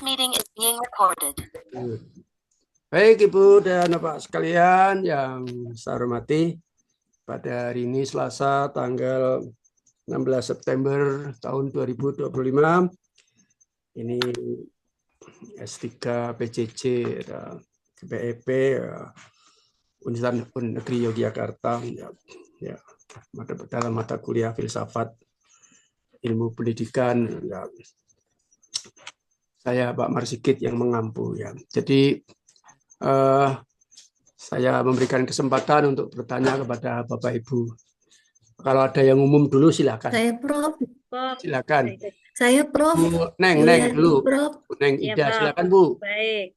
meeting is being recorded. Baik Ibu dan Bapak sekalian yang saya hormati, pada hari ini Selasa tanggal 16 September tahun 2025, ini S3 PCC PEP Universitas Negeri Yogyakarta dalam mata kuliah filsafat ilmu pendidikan, saya Pak Marsikit yang mengampu ya. Jadi saya memberikan kesempatan untuk bertanya kepada Bapak Ibu. Kalau ada yang umum dulu silakan. Saya Prof. Silakan. Saya Prof. Bu Neng dulu. Prof. Bu Neng Ya, Ida, Prof. silakan Bu. Baik.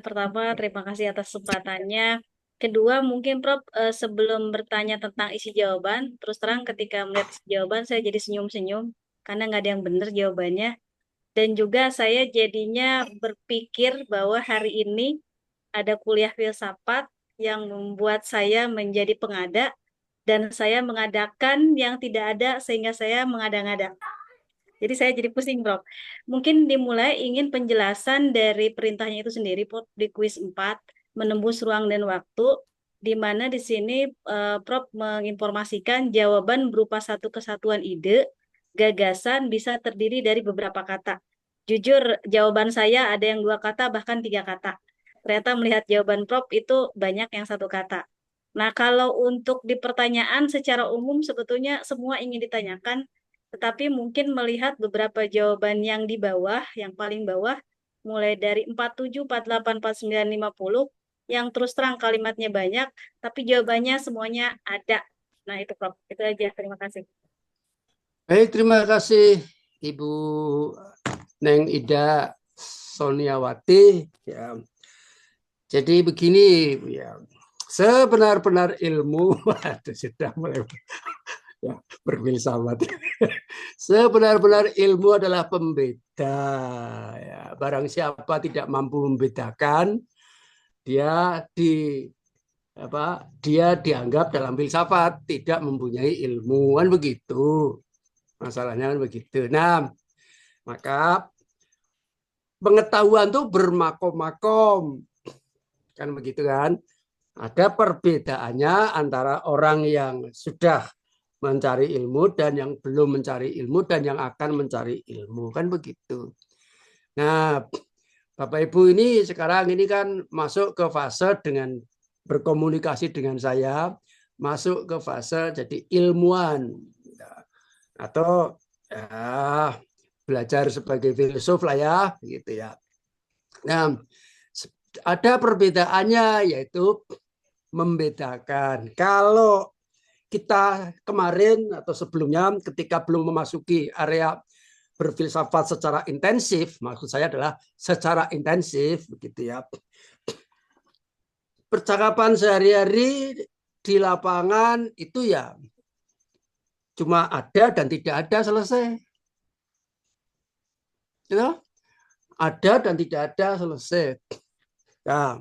Pertama, terima kasih atas kesempatannya. Kedua, mungkin Prof, sebelum bertanya tentang isi jawaban, terus terang ketika melihat isi jawaban saya jadi senyum-senyum karena nggak ada yang benar jawabannya. Dan juga saya jadinya berpikir bahwa hari ini ada kuliah filsafat yang membuat saya menjadi pengada dan saya mengadakan yang tidak ada sehingga saya mengada-ngada. Jadi saya jadi pusing, Prof. Mungkin dimulai ingin penjelasan dari perintahnya itu sendiri, Prof, di kuis 4, menembus ruang dan waktu, di mana di sini Prof menginformasikan jawaban berupa satu kesatuan ide, gagasan bisa terdiri dari beberapa kata. Jujur, jawaban saya ada yang 2 kata, bahkan 3 kata. Ternyata melihat jawaban Prof itu banyak yang 1 kata. Nah, kalau untuk di pertanyaan secara umum sebetulnya semua ingin ditanyakan, tetapi mungkin melihat beberapa jawaban yang di bawah, yang paling bawah, mulai dari 47, 48, 49, 50, yang terus terang kalimatnya banyak, tapi jawabannya semuanya ada. Nah, itu Prof. Itu aja. Terima kasih. Baik, terima kasih Ibu Neng Ida Soniawati. Ya. Jadi begini, ya, sebenar-benar ilmu, sudah mulai ya, berfilsafat. Sebenar-benar ilmu adalah pembeda. Ya, barang siapa tidak mampu membedakan, dia dianggap dalam filsafat tidak mempunyai ilmu, kan begitu. Masalahnya kan begitu. Nah, maka pengetahuan itu bermakom-makom. Kan begitu kan? Ada perbedaannya antara orang yang sudah mencari ilmu dan yang belum mencari ilmu dan yang akan mencari ilmu. Kan begitu. Nah, Bapak Ibu ini sekarang ini kan masuk ke fase dengan berkomunikasi dengan saya, masuk ke fase jadi ilmuwan. Atau ya, belajar sebagai filsuf lah ya, gitu ya. Nah, ada perbedaannya yaitu membedakan. Kalau kita kemarin atau sebelumnya ketika belum memasuki area berfilsafat secara intensif, maksud saya adalah secara intensif, begitu ya. Percakapan sehari-hari di lapangan itu ya cuma ada dan tidak ada, selesai. Ya, ada dan tidak ada, selesai. Nah,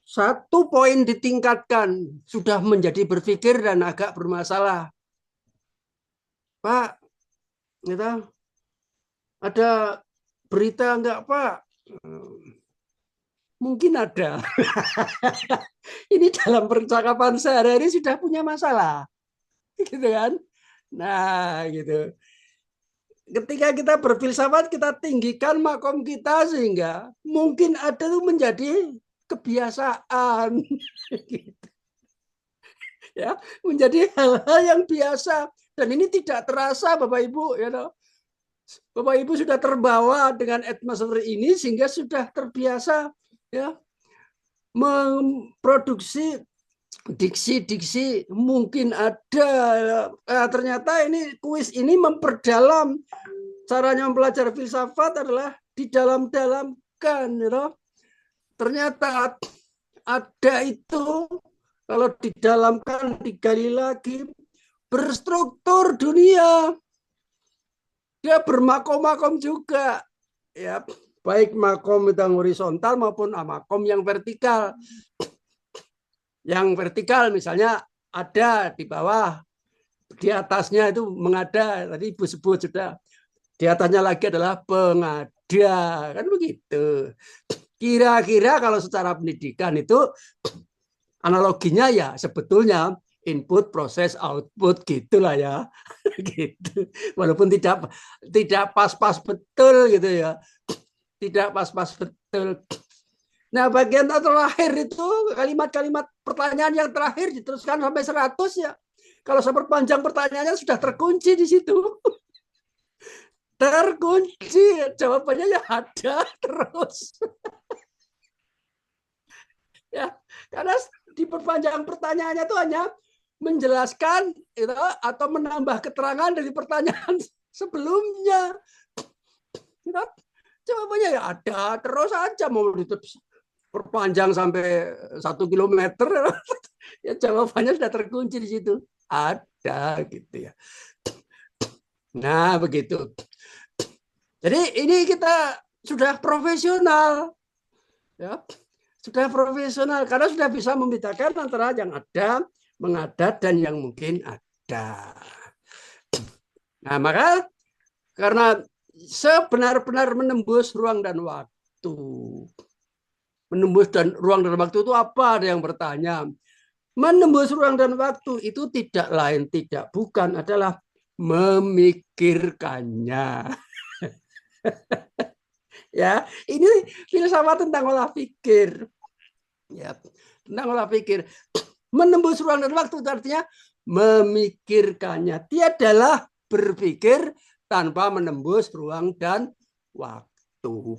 satu poin ditingkatkan sudah menjadi berpikir dan agak bermasalah. Pak, gitu, ada berita enggak Pak? Mungkin ada. Ini dalam percakapan sehari-hari sudah punya masalah, gitu kan? Nah, gitu. Ketika kita berfilsafat, kita tinggikan makom kita sehingga mungkin ada itu menjadi kebiasaan, gitu. Ya, menjadi hal-hal yang biasa dan ini tidak terasa, Bapak Ibu, ya toh. Bapak Ibu sudah terbawa dengan atmosfer ini sehingga sudah terbiasa ya memproduksi diksi-diksi mungkin ada. Ternyata ini kuis ini memperdalam caranya mempelajari filsafat adalah didalam-dalamkan, ya. Ternyata ada itu kalau didalamkan, digali lagi, berstruktur dunia. Dia bermakom-makom juga, ya, baik makom yang horizontal maupun makom yang vertikal. Yang vertikal misalnya ada di bawah, di atasnya itu mengada, tadi Ibu sebut sudah. Di atasnya lagi adalah pengada, kan begitu. Kira-kira kalau secara pendidikan itu analoginya ya sebetulnya input, proses, output gitulah ya. Gitu. Walaupun tidak pas-pas betul gitu ya. Tidak pas-pas betul. Nah, bagian terakhir itu kalimat-kalimat pertanyaan yang terakhir diteruskan sampai 100 ya. Kalau seperpanjang pertanyaannya sudah terkunci di situ. Terkunci, jawabannya ya ada terus. Ya, karena diperpanjang pertanyaannya itu hanya menjelaskan itu, atau menambah keterangan dari pertanyaan sebelumnya. Jawabannya ya ada terus aja, mau perpanjang sampai 1 kilometer ya jawabannya sudah terkunci di situ, ada gitu ya. Nah begitu. Jadi ini kita sudah profesional ya, sudah profesional karena sudah bisa membedakan antara yang ada, mengadat, dan yang mungkin ada. Nah maka karena sebenar-benar menembus ruang dan waktu. Menembus ruang dan waktu itu apa? Ada yang bertanya. Menembus ruang dan waktu itu tidak lain, tidak bukan adalah memikirkannya. Ya, ini filsafat tentang olah pikir. Ya, tentang olah pikir. Menembus ruang dan waktu itu artinya memikirkannya. Tiadalah berpikir tanpa menembus ruang dan waktu.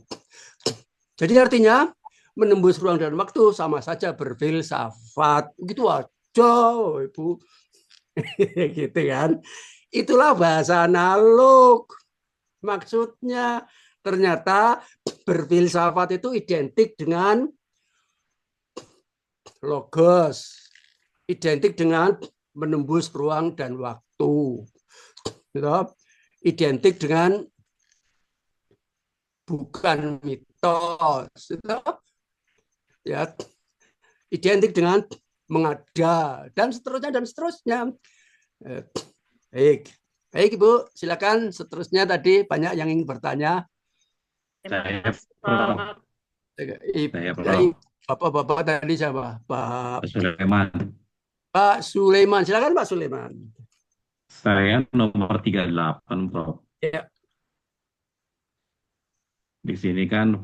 Jadi artinya menembus ruang dan waktu sama saja berfilsafat. Gitu aja, Ibu. Gitu kan. Itulah bahasa analog. Maksudnya ternyata berfilsafat itu identik dengan logos. Identik dengan menembus ruang dan waktu. Gitu. Identik dengan bukan mitos. Gitu. Ya, identik dengan mengada dan seterusnya. Baik, baik Ibu, silakan seterusnya. Tadi banyak yang ingin bertanya. Terima Saya kasih, Prof. Prof. Saya Dari Prof. bapak-bapak tadi siapa? Pak Sulaiman. Pak Sulaiman, silakan Pak Sulaiman. Saya nomor 38, Prof. Ya. Di sini kan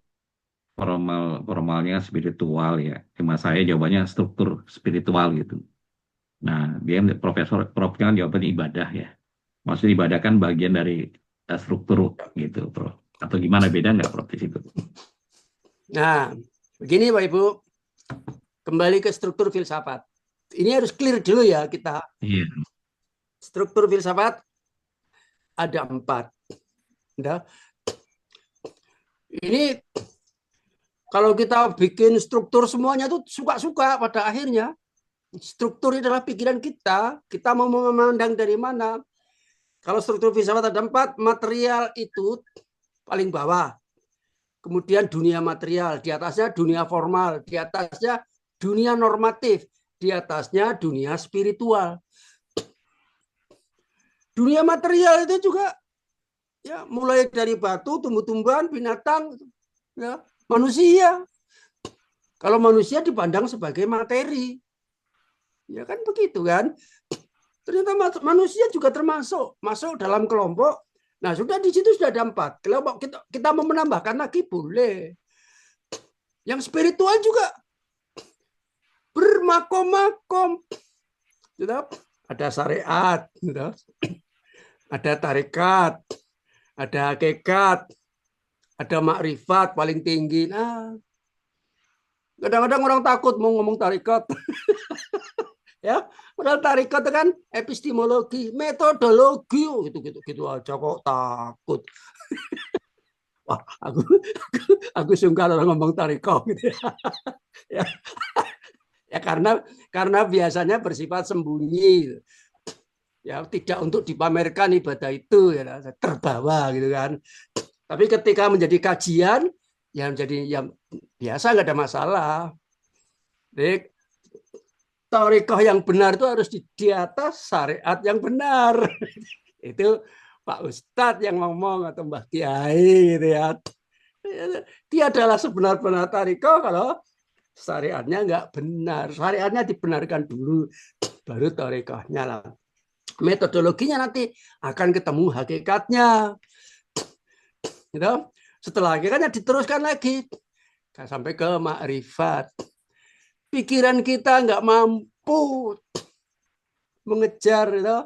formalnya spiritual ya. Cuma saya jawabannya struktur spiritual gitu. Nah, dia Prof kan jawabannya ibadah ya. Maksudnya ibadah kan bagian dari struktur gitu, Prof. Atau gimana, beda nggak, Prof, di situ? Nah, begini Pak Ibu, kembali ke struktur filsafat. Ini harus clear dulu ya kita. Iya. Struktur filsafat ada 4. Nah, ini kalau kita bikin struktur semuanya tuh suka-suka pada akhirnya. Struktur adalah pikiran kita. Kita mau memandang dari mana. Kalau struktur filsafat ada 4, material itu paling bawah. Kemudian dunia material, di atasnya dunia formal, di atasnya dunia normatif, di atasnya dunia spiritual. Dunia material itu juga ya mulai dari batu, tumbuh-tumbuhan, binatang, ya, manusia. Kalau manusia dipandang sebagai materi, ya kan begitu kan? Ternyata manusia juga masuk dalam kelompok. Nah sudah di situ sudah ada 4 kelompok. Kita mau menambahkan lagi boleh. Yang spiritual juga bermakom-makom. Ada syariat, ada tarekat, ada hakikat, ada makrifat paling tinggi. Nah, kadang-kadang orang takut mau ngomong tarekat. Ya, padahal tarekat itu kan epistemologi, metodologi, gitu aja kok takut. Wah, aku sungkan orang ngomong tarekat gitu ya. Ya, ya karena biasanya bersifat sembunyi. Ya, tidak untuk dipamerkan ibadah itu ya, terbawa gitu kan. Tapi ketika menjadi kajian, ya menjadi yang biasa, nggak ada masalah. Jadi, thariqah yang benar itu harus di atas syariat yang benar. Itu Pak Ustadz yang ngomong atau Mbah Kiai gitu ya. Dia adalah sebenar-benar tariko kalau syariatnya nggak benar. Syariatnya dibenarkan dulu, baru tarikohnya lah. Metodologinya nanti akan ketemu hakikatnya. Gitu. Setelah hakikatnya diteruskan lagi sampai ke makrifat. Pikiran kita nggak mampu mengejar, gitu.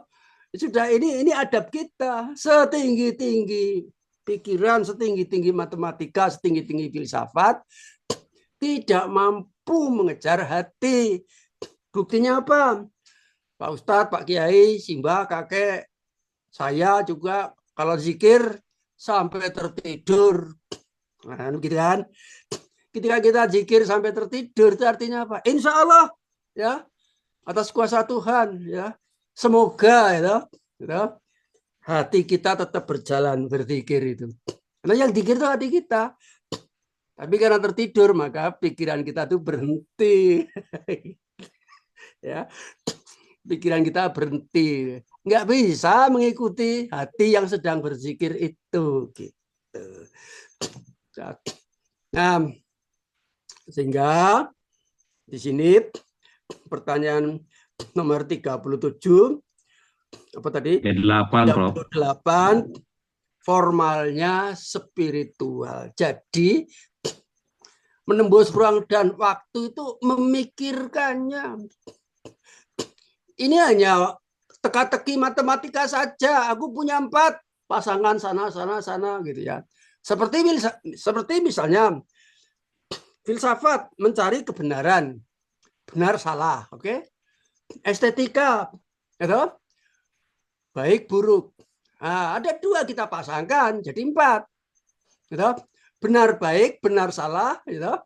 Sudah ini adab kita setinggi-tinggi pikiran, setinggi-tinggi matematika, setinggi-tinggi filsafat, tidak mampu mengejar hati. Buktinya apa? Pak Ustadz, Pak Kiai, Simba, kakek, saya juga kalau zikir sampai tertidur. Nah, gitu kan? Ketika kita zikir sampai tertidur itu artinya apa? Insya Allah ya, atas kuasa Tuhan ya. Semoga ya, hati kita tetap berjalan berzikir itu. Karena yang zikir itu hati kita. Tapi karena tertidur maka pikiran kita tuh berhenti. Ya. Pikiran kita berhenti. Nggak bisa mengikuti hati yang sedang berzikir itu gitu. Nah, sehingga di sini pertanyaan nomor 37 apa tadi? 8, Prof. 38 formalnya spiritual. Jadi menembus ruang dan waktu itu memikirkannya. Ini hanya teka-teki matematika saja. Aku punya 4 pasangan sana gitu ya. Seperti misalnya filsafat mencari kebenaran, benar salah, oke? Estetika, gitu? Baik buruk. Nah, ada 2 kita pasangkan jadi 4, gitu? Benar baik, benar salah, gitu?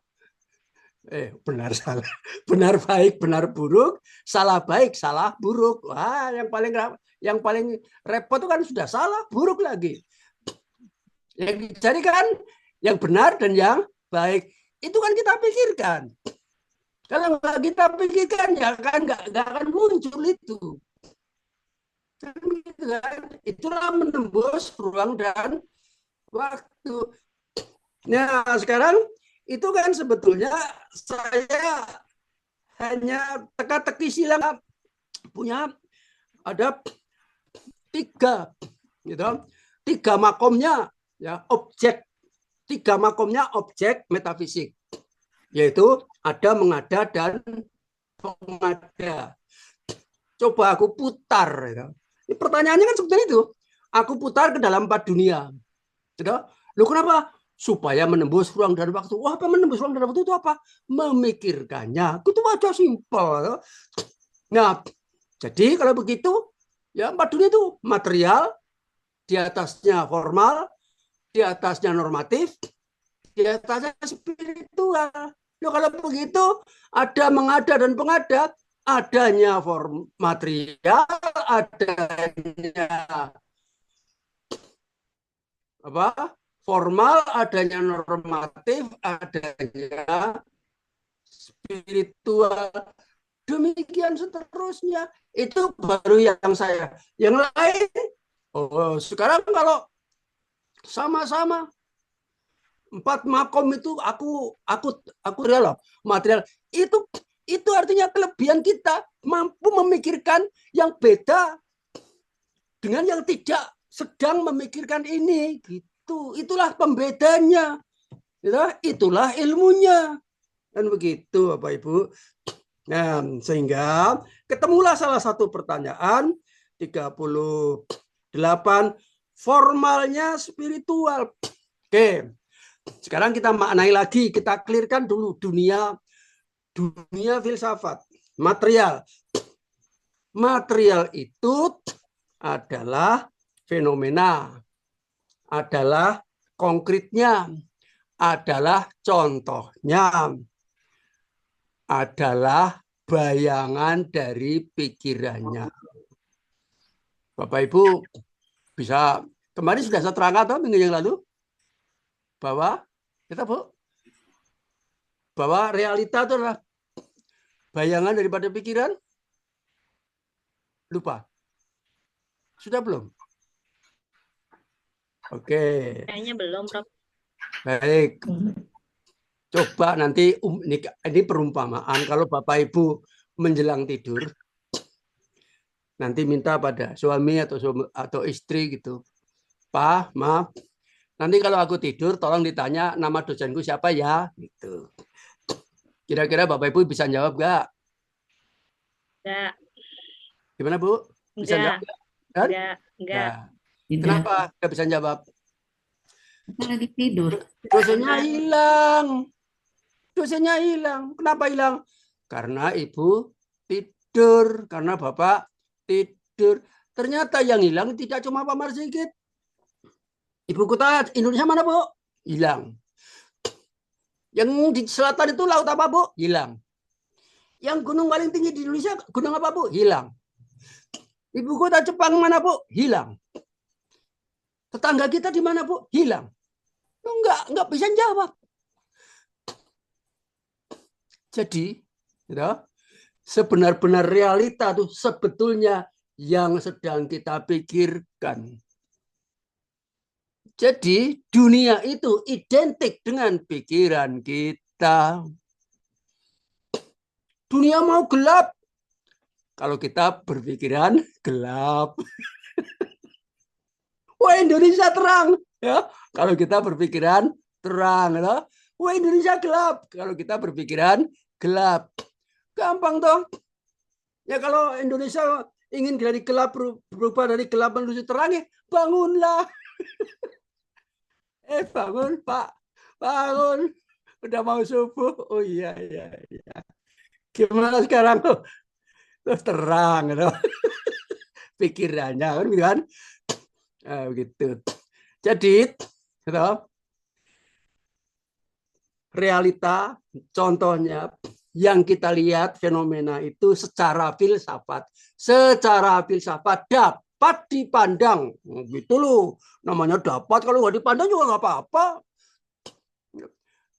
Benar salah, benar baik, benar buruk, salah baik, salah buruk. Wah, yang paling repot itu kan sudah salah, buruk lagi. Yang dicari kan yang benar dan yang baik. Itu kan kita pikirkan. Kalau nggak kita pikirkan, ya kan nggak akan muncul itu. Itulah menembus ruang dan waktu. Nah, sekarang itu kan sebetulnya saya hanya teka-teki silang punya ada 3 gitu. 3 makomnya ya, objek. 3 makomnya objek metafisik. Yaitu ada, mengada, dan pengada. Coba aku putar. Ya. Pertanyaannya kan seperti itu. Aku putar ke dalam 4 dunia. Loh kenapa? Supaya menembus ruang dan waktu. Wah, apa menembus ruang dan waktu itu apa? Memikirkannya. Itu aja simpel. Nah, jadi kalau begitu, ya 4 dunia itu material, di atasnya formal, di atasnya normatif, di atasnya spiritual. Loh, kalau begitu, ada mengada dan pengada, adanya form material, adanya apa? Formal, adanya normatif, adanya spiritual. Demikian seterusnya. Itu baru yang saya. Yang lain, sekarang kalau sama-sama 4 makom itu aku real material itu artinya kelebihan kita mampu memikirkan yang beda dengan yang tidak sedang memikirkan ini gitu. Itulah pembedanya. Itulah ilmunya. Dan begitu Bapak Ibu. Nah, sehingga ketemulah salah satu pertanyaan 38 formalnya spiritual. Oke. Sekarang kita maknai lagi, kita clearkan dulu dunia filsafat, material. Material itu adalah fenomena, adalah konkretnya, adalah contohnya, adalah bayangan dari pikirannya. Bapak Ibu bisa, kemarin sudah saya terangkan atau minggu yang lalu bahwa bahwa realita itu adalah bayangan daripada pikiran. Lupa? Sudah belum? Oke, Kayaknya belum, Prof. baik. Coba nanti ini perumpamaan kalau Bapak Ibu menjelang tidur nanti minta pada suami atau istri gitu. Pak, maaf. Nanti kalau aku tidur tolong ditanya nama dosenku siapa ya gitu. Kira-kira Bapak Ibu bisa jawab nggak? Enggak, Gimana Bu? Bisa enggak, jawab nggak? Kan? enggak. Nah, Tidak, kenapa nggak bisa jawab? kita lagi tidur. Dosennya Karena hilang. Dosennya hilang. Kenapa hilang? Karena Ibu tidur. Karena Bapak tidur. Ternyata yang hilang tidak cuma Pak Marsikit. Ibu kota Indonesia mana, Bu? Hilang. Yang di selatan itu laut apa, Bu? Hilang. Yang gunung paling tinggi di Indonesia, gunung apa, Bu? Hilang. Ibu kota Jepang mana, Bu? Hilang. Tetangga kita di mana, Bu? Hilang. Enggak bisa jawab. Jadi, gitu, sebenar-benar realita tuh sebetulnya yang sedang kita pikirkan. Jadi dunia itu identik dengan pikiran kita. Dunia mau gelap kalau kita berpikiran gelap. Wah, Indonesia terang ya kalau kita berpikiran terang. Ya. Wah, Indonesia gelap kalau kita berpikiran gelap. Gampang toh. Ya kalau Indonesia ingin dari gelap berubah dari gelap menuju terang ya bangunlah. Bangun Pak, bangun. Udah mau subuh. Oh iya. Gimana sekarang tuh? Terus terang gitu. Pikirannya kan gitu kan. Begitu. Jadi gitu, realita contohnya yang kita lihat fenomena itu secara filsafat dapat dipandang gitu loh, namanya dapat, kalau nggak dipandang juga nggak apa-apa,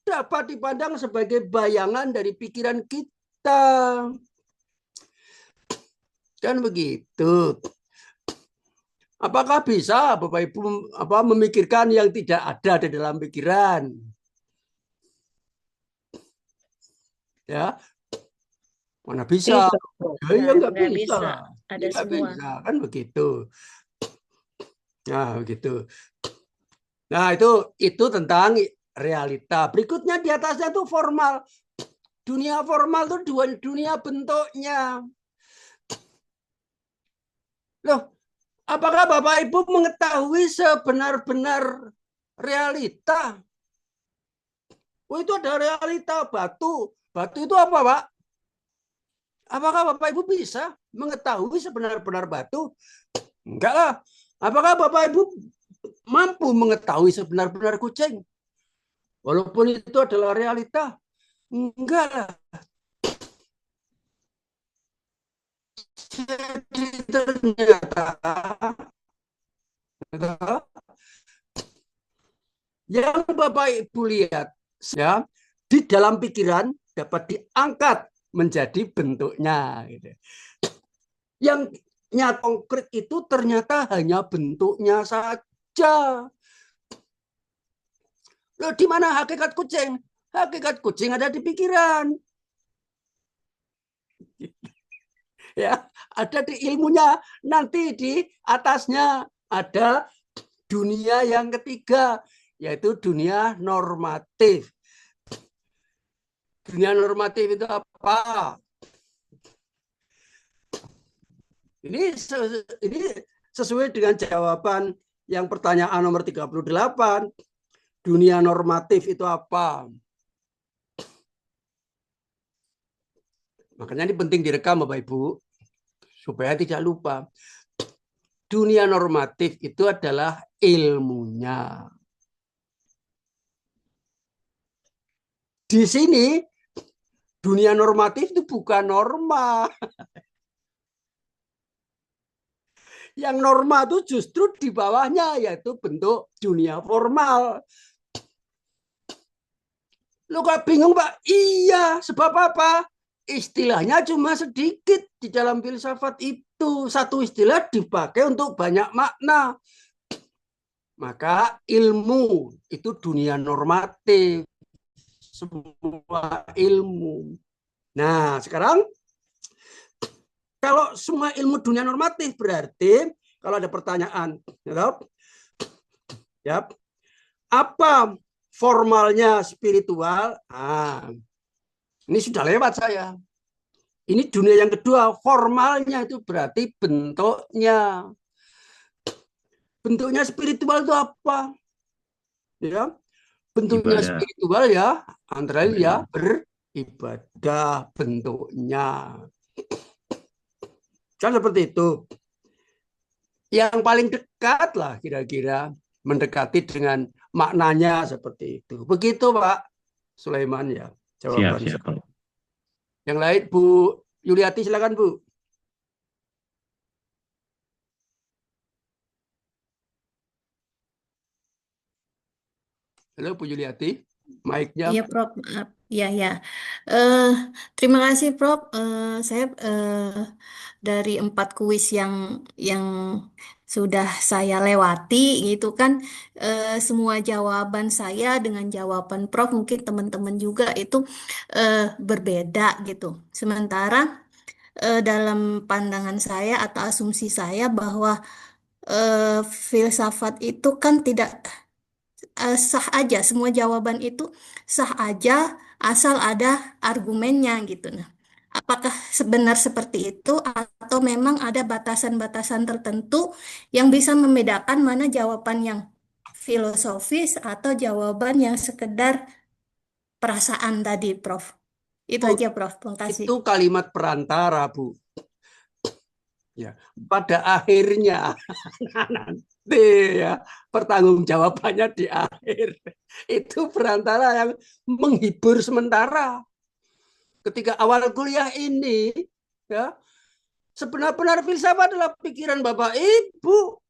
dapat dipandang sebagai bayangan dari pikiran kita kan begitu. Apakah bisa Bapak Ibu memikirkan yang tidak ada di dalam pikiran? Ya, mana bisa? Ya nggak bisa. Ada Nggak semua. bisa, kan begitu. Nah, begitu. Nah, itu tentang realita. Berikutnya di atasnya itu formal. Dunia formal itu dunia bentuknya. Loh, apakah Bapak Ibu mengetahui sebenar-benar realita? Oh, itu ada realita batu. Batu itu apa, Pak? Apakah Bapak Ibu bisa mengetahui sebenar-benar batu? Enggak lah. Apakah Bapak Ibu mampu mengetahui sebenar-benar kucing? Walaupun itu adalah realita. Enggak lah. Jadi ternyata yang Bapak Ibu lihat ya di dalam pikiran dapat diangkat menjadi bentuknya. Yang konkret itu ternyata hanya bentuknya saja. Loh, di mana hakikat kucing? Hakikat kucing ada di pikiran. Ya, ada di ilmunya. Nanti di atasnya ada dunia yang ketiga, yaitu dunia normatif. Dunia normatif itu apa? Ini sesuai dengan jawaban yang pertanyaan nomor 38. Dunia normatif itu apa? Makanya ini penting direkam Bapak Ibu supaya tidak lupa. Dunia normatif itu adalah ilmunya. Di sini dunia normatif itu bukan norma. Yang norma itu justru di bawahnya, yaitu bentuk dunia formal. Lu kok bingung, Pak? Iya, sebab apa? Istilahnya cuma sedikit di dalam filsafat itu. Satu istilah dipakai untuk banyak makna. Maka ilmu itu dunia normatif, semua ilmu. Nah, sekarang kalau semua ilmu dunia normatif berarti kalau ada pertanyaan, ya, apa formalnya spiritual? Ini sudah lewat saya. Ini dunia yang kedua, formalnya itu berarti bentuknya. Bentuknya spiritual itu apa? Ya, bentuknya Ibadah. spiritual ya antara lain ya beribadah bentuknya. Kan seperti itu. Yang paling dekat lah kira-kira mendekati dengan maknanya seperti itu. Begitu Pak Sulaiman ya jawaban Siap, saya. Prof. Yang lain Bu Yuliati silakan Bu. Halo Bu Yuliati, mic-nya. Iya, Prof. Maaf. Iya, ya. Eh, terima kasih, Prof. Saya dari 4 kuis yang sudah saya lewati gitu kan, semua jawaban saya dengan jawaban Prof mungkin teman-teman juga itu berbeda gitu. Sementara dalam pandangan saya atau asumsi saya bahwa filsafat itu kan tidak sah aja, semua jawaban itu sah aja asal ada argumennya gitu. Nah, apakah sebenar seperti itu atau memang ada batasan-batasan tertentu yang bisa membedakan mana jawaban yang filosofis atau jawaban yang sekedar perasaan tadi, Prof? Itu Bu, aja, Prof. Terima kasih. itu kalimat perantara Bu. Ya, pada akhirnya nanti ya pertanggungjawabannya di akhir. Itu perantara yang menghibur sementara. Ketika awal kuliah ini ya sebenar-benar filsafat adalah pikiran Bapak Ibu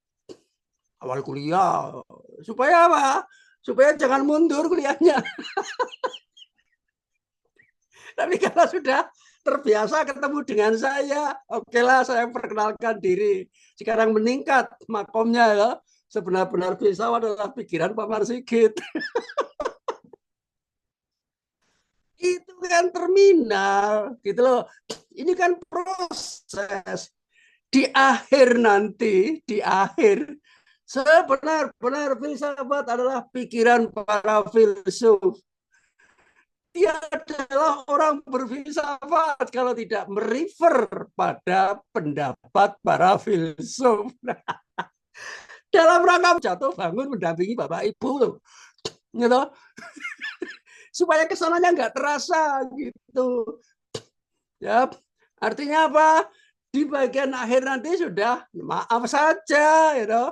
awal kuliah. Supaya apa? Supaya jangan mundur kuliahnya. Tapi kalau sudah terbiasa ketemu dengan saya, okelah saya perkenalkan diri. Sekarang meningkat makomnya ya. Sebenar-benar filsafat adalah pikiran Pak Marsigit. Itu kan terminal, gitu loh. Ini kan proses. Di akhir nanti, di akhir, sebenar-benar filsafat adalah pikiran para filsuf. Dia adalah orang berfilsafat kalau tidak merefer pada pendapat para filsuf. Dalam rangka jatuh bangun mendampingi Bapak Ibu loh. Gitu. Supaya kesananya nggak terasa gitu. Ya, artinya apa? Di bagian akhir nanti sudah maaf saja, gitu.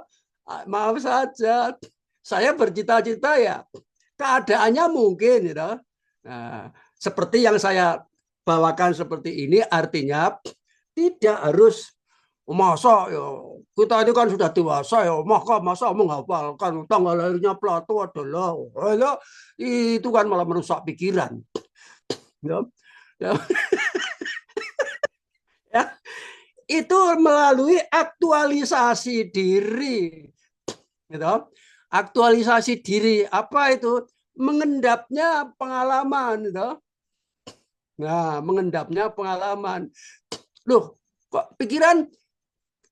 Maaf saja. Saya bercita-cita ya keadaannya mungkin, gitu. Nah, seperti yang saya bawakan seperti ini artinya tidak harus masa ya kita ini kan sudah dewasa ya masa menghafalkan tanggal lahirnya Plato adalah itu kan malah merusak pikiran ya, ya. Ya. Itu melalui aktualisasi diri gitu. Aktualisasi diri apa itu mengendapnya pengalaman gitu. Nah, mengendapnya pengalaman. Loh, kok pikiran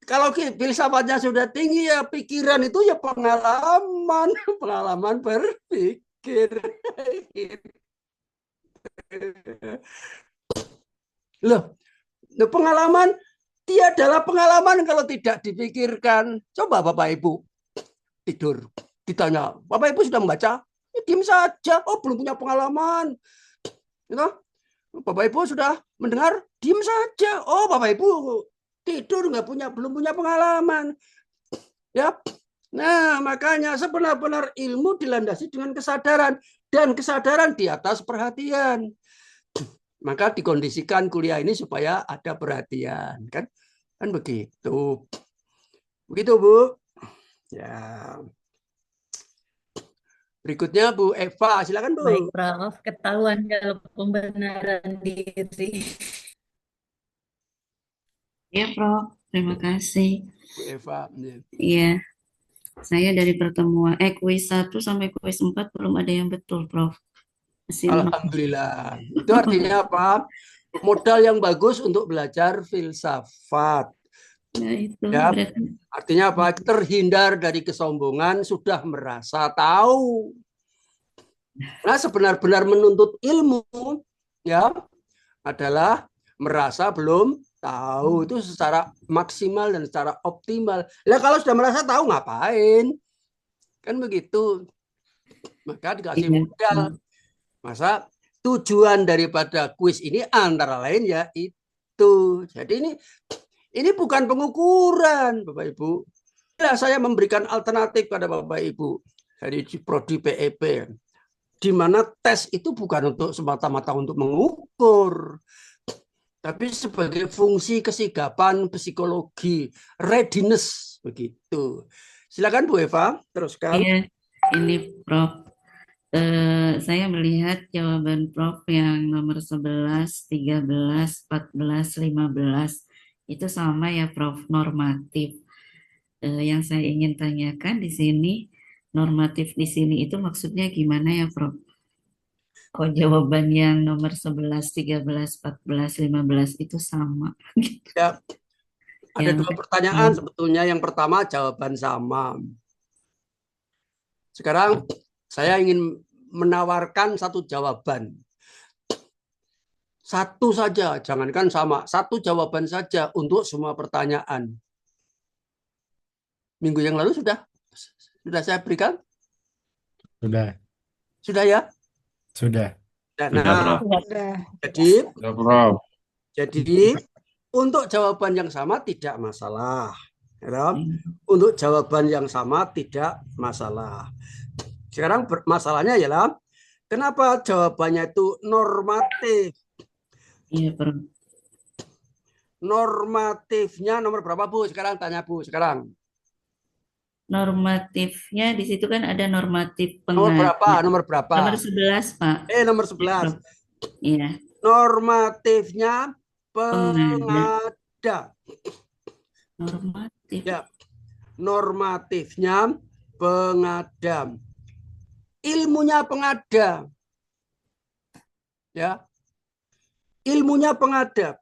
kalau filsafatnya sudah tinggi ya pikiran itu ya pengalaman, pengalaman berpikir. Loh, pengalaman dia adalah pengalaman kalau tidak dipikirkan. Coba Bapak Ibu tidur, ditanya, Bapak Ibu sudah membaca? Ya, diam saja. Oh, belum punya pengalaman. Gitu. Bapak Ibu sudah mendengar? Diam saja. Oh, Bapak Ibu tidur belum punya pengalaman. Ya. Nah, makanya sebenar-benar ilmu dilandasi dengan kesadaran dan kesadaran di atas perhatian. Maka dikondisikan kuliah ini supaya ada perhatian, kan begitu. Begitu, Bu. Ya. Berikutnya Bu Eva, silakan Bu. Baik, Prof. Ketahuan kalau pembenaran diri. Ya, Prof. Terima kasih. Bu Eva. Iya. Saya dari pertemuan kuis 1 sampai kuis 4 belum ada yang betul, Prof. Masih nol. Alhamdulillah. Itu artinya apa? Modal yang bagus untuk belajar filsafat. Ya, itu Ya, berarti artinya apa? Terhindar dari kesombongan, sudah merasa tahu. Nah, sebenar-benar menuntut ilmu ya adalah merasa belum tahu, itu secara maksimal dan secara optimal. Lah kalau sudah merasa tahu ngapain? Kan begitu. Maka dikasih iya. modal. Masa tujuan daripada kuis ini antara lain ya itu. Jadi ini bukan pengukuran, Bapak Ibu. Ya, saya memberikan alternatif pada Bapak Ibu dari prodi PEP, di mana tes itu bukan untuk semata-mata untuk mengukur, tapi sebagai fungsi kesigapan psikologi, readiness begitu. Silakan Bu Eva, teruskan. Iya, ini Prof. Saya melihat jawaban Prof yang nomor 11, 13, 14, 15 itu sama ya Prof, normatif. Yang saya ingin tanyakan di sini, normatif di sini itu maksudnya gimana ya Prof? Kok jawaban yang nomor 11, 13, 14, 15 itu sama? Ya, ada Yang dua pertanyaan sebetulnya. Yang pertama jawaban sama. Sekarang saya ingin menawarkan satu jawaban. Satu saja, jangankan sama. Satu jawaban saja untuk semua pertanyaan. Minggu yang lalu sudah saya berikan? Sudah. Sudah ya? Sudah. Sudah, Prof. Jadi untuk jawaban yang sama tidak masalah. Ya. Untuk jawaban yang sama tidak masalah. Sekarang masalahnya ialah kenapa jawabannya itu normatif? Iya, Prof. Normatifnya nomor berapa, Bu? Sekarang tanya Bu, sekarang. Normatifnya di situ kan ada normatif Nomor berapa? Nomor berapa? Nomor 11, Pak. Nomor 11. Iya. Normatifnya pengada. Normatif. Ya. Normatifnya pengada. Ilmunya pengada. Ya. Ilmunya pengada.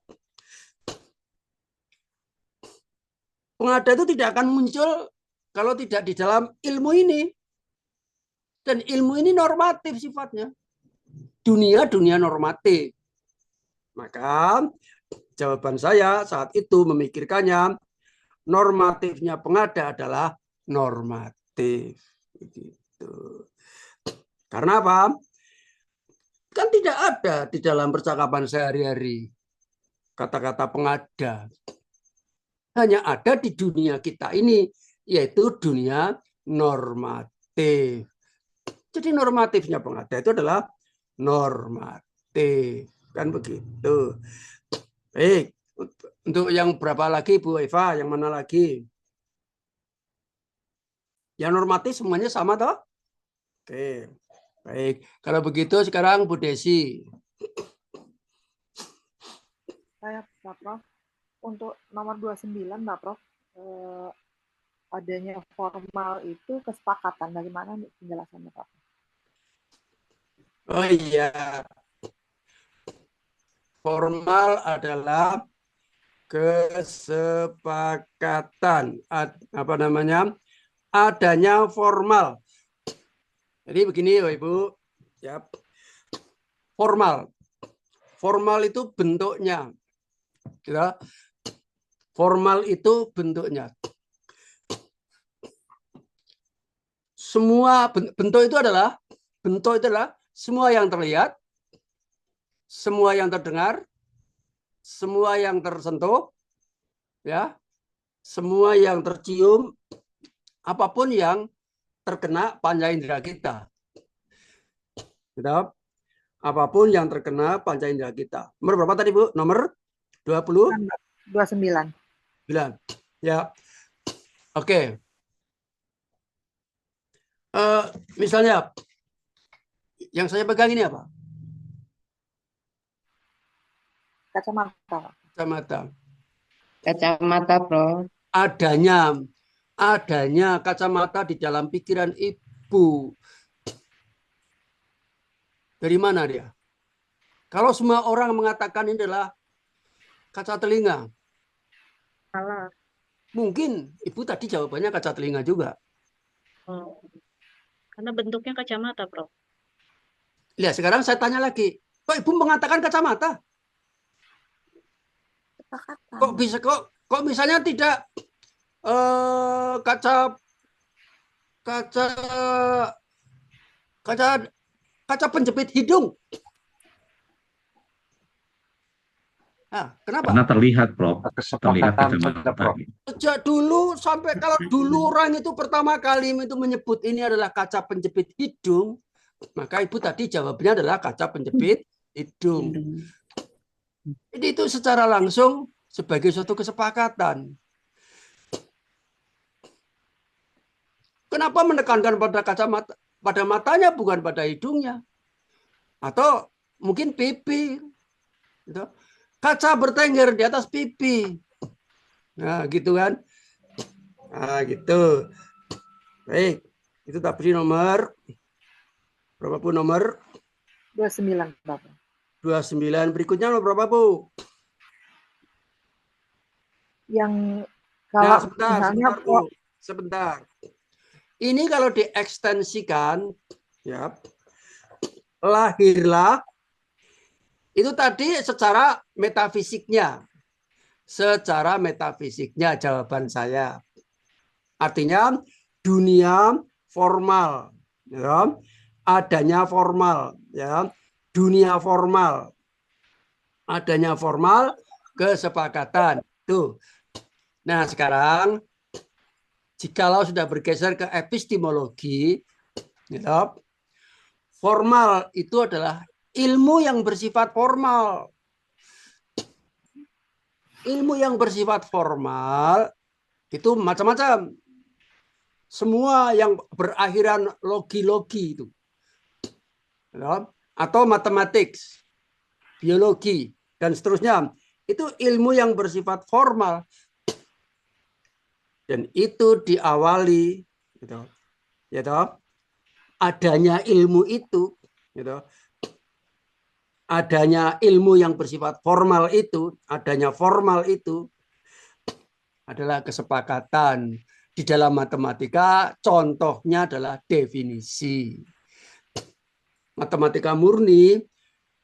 Pengada itu tidak akan muncul kalau tidak di dalam ilmu ini. Dan ilmu ini normatif sifatnya. Dunia normatif. Maka jawaban saya saat itu memikirkannya, normatifnya pengada adalah normatif. Begitu. Karena apa? Kan tidak ada di dalam percakapan sehari-hari kata-kata pengada. Hanya ada di dunia kita ini, yaitu dunia normatif. Jadi normatifnya pengada itu adalah normatif. Kan begitu. Baik. Untuk yang berapa lagi, Bu Eva? Yang mana lagi? Yang normatif semuanya sama toh? Oke. Baik. Kalau begitu sekarang Bu Desi. Saya, Pak Prof. Untuk nomor 29, Pak Prof, adanya formal itu kesepakatan. Bagaimana penjelasannya, Pak? Oh iya. Formal adalah kesepakatan. Apa namanya? Adanya formal. Jadi begini, Bapak Ibu. Ya. Formal. Formal itu bentuknya. Ya. Formal itu bentuknya. Semua bentuk itu adalah semua yang terlihat, semua yang terdengar, semua yang tersentuh, ya, semua yang tercium, apapun yang terkena panca indera kita. Gitu. Apapun yang terkena panca indera kita. Nomor berapa tadi, Bu? Nomor 20? 29. Ya. Oke. Misalnya yang saya pegang ini apa? Kacamata. Kacamata. Kacamata, Prof. Adanya adanya kacamata di dalam pikiran ibu. Dari mana dia? Kalau semua orang mengatakan ini adalah kaca telinga, Salah. mungkin ibu tadi jawabannya kaca telinga juga. Oh. Karena bentuknya kacamata, Prof. Lihat, sekarang saya tanya lagi. Kok ibu mengatakan kacamata? Kesepakatan. Kok bisa kok misalnya tidak kaca kaca kaca kaca penjepit hidung? Nah, kenapa? Karena terlihat, Prof. Terlihat Kesepakatan sudah, kacamata. Prof. Sejak dulu sampai kalau dulu orang itu pertama kali itu menyebut ini adalah kaca penjepit hidung, maka ibu tadi jawabnya adalah kaca penjepit hidung. Jadi itu secara langsung sebagai suatu kesepakatan. Kenapa menekankan pada kacamata, pada matanya bukan pada hidungnya? Atau mungkin pipi. Gitu. Kaca bertengger di atas pipi. Nah, gitu kan? Nah, gitu. Baik, itu tafsir nomor berapa Bu nomor? 29, Bapak. 29. Berikutnya nomor berapa Bu? Yang Nah, kalau sebentar, misalnya sebentar Bu. Sebentar. Ini kalau diekstensikan, ya, lahirlah itu tadi secara metafisiknya. Secara metafisiknya jawaban saya. Artinya dunia formal, ya. Adanya formal, ya. Dunia formal. Adanya formal, kesepakatan. Tuh. Nah, sekarang jikalau sudah bergeser ke epistemologi, ya, formal itu adalah ilmu yang bersifat formal. Ilmu yang bersifat formal itu macam-macam. Semua yang berakhiran logi-logi itu. Atau matematik, biologi, dan seterusnya. Itu ilmu yang bersifat formal. Dan itu diawali, gitu, adanya ilmu itu, gitu, adanya ilmu yang bersifat formal itu, adanya formal itu adalah kesepakatan. Di dalam matematika contohnya adalah definisi. Matematika murni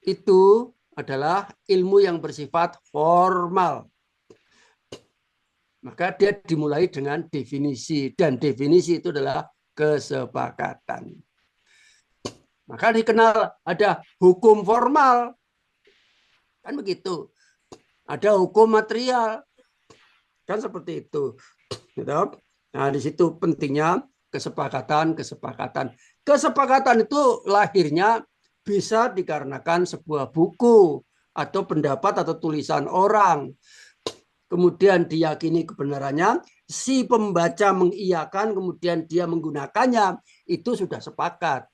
itu adalah ilmu yang bersifat formal. Maka dia dimulai dengan definisi, dan definisi itu adalah kesepakatan. Maka dikenal ada hukum formal, kan begitu. Ada hukum material, kan seperti itu. Nah, di situ pentingnya kesepakatan. Kesepakatan itu lahirnya bisa dikarenakan sebuah buku atau pendapat atau tulisan orang. Kemudian diyakini kebenarannya, si pembaca mengiyakan, kemudian dia menggunakannya, itu sudah sepakat.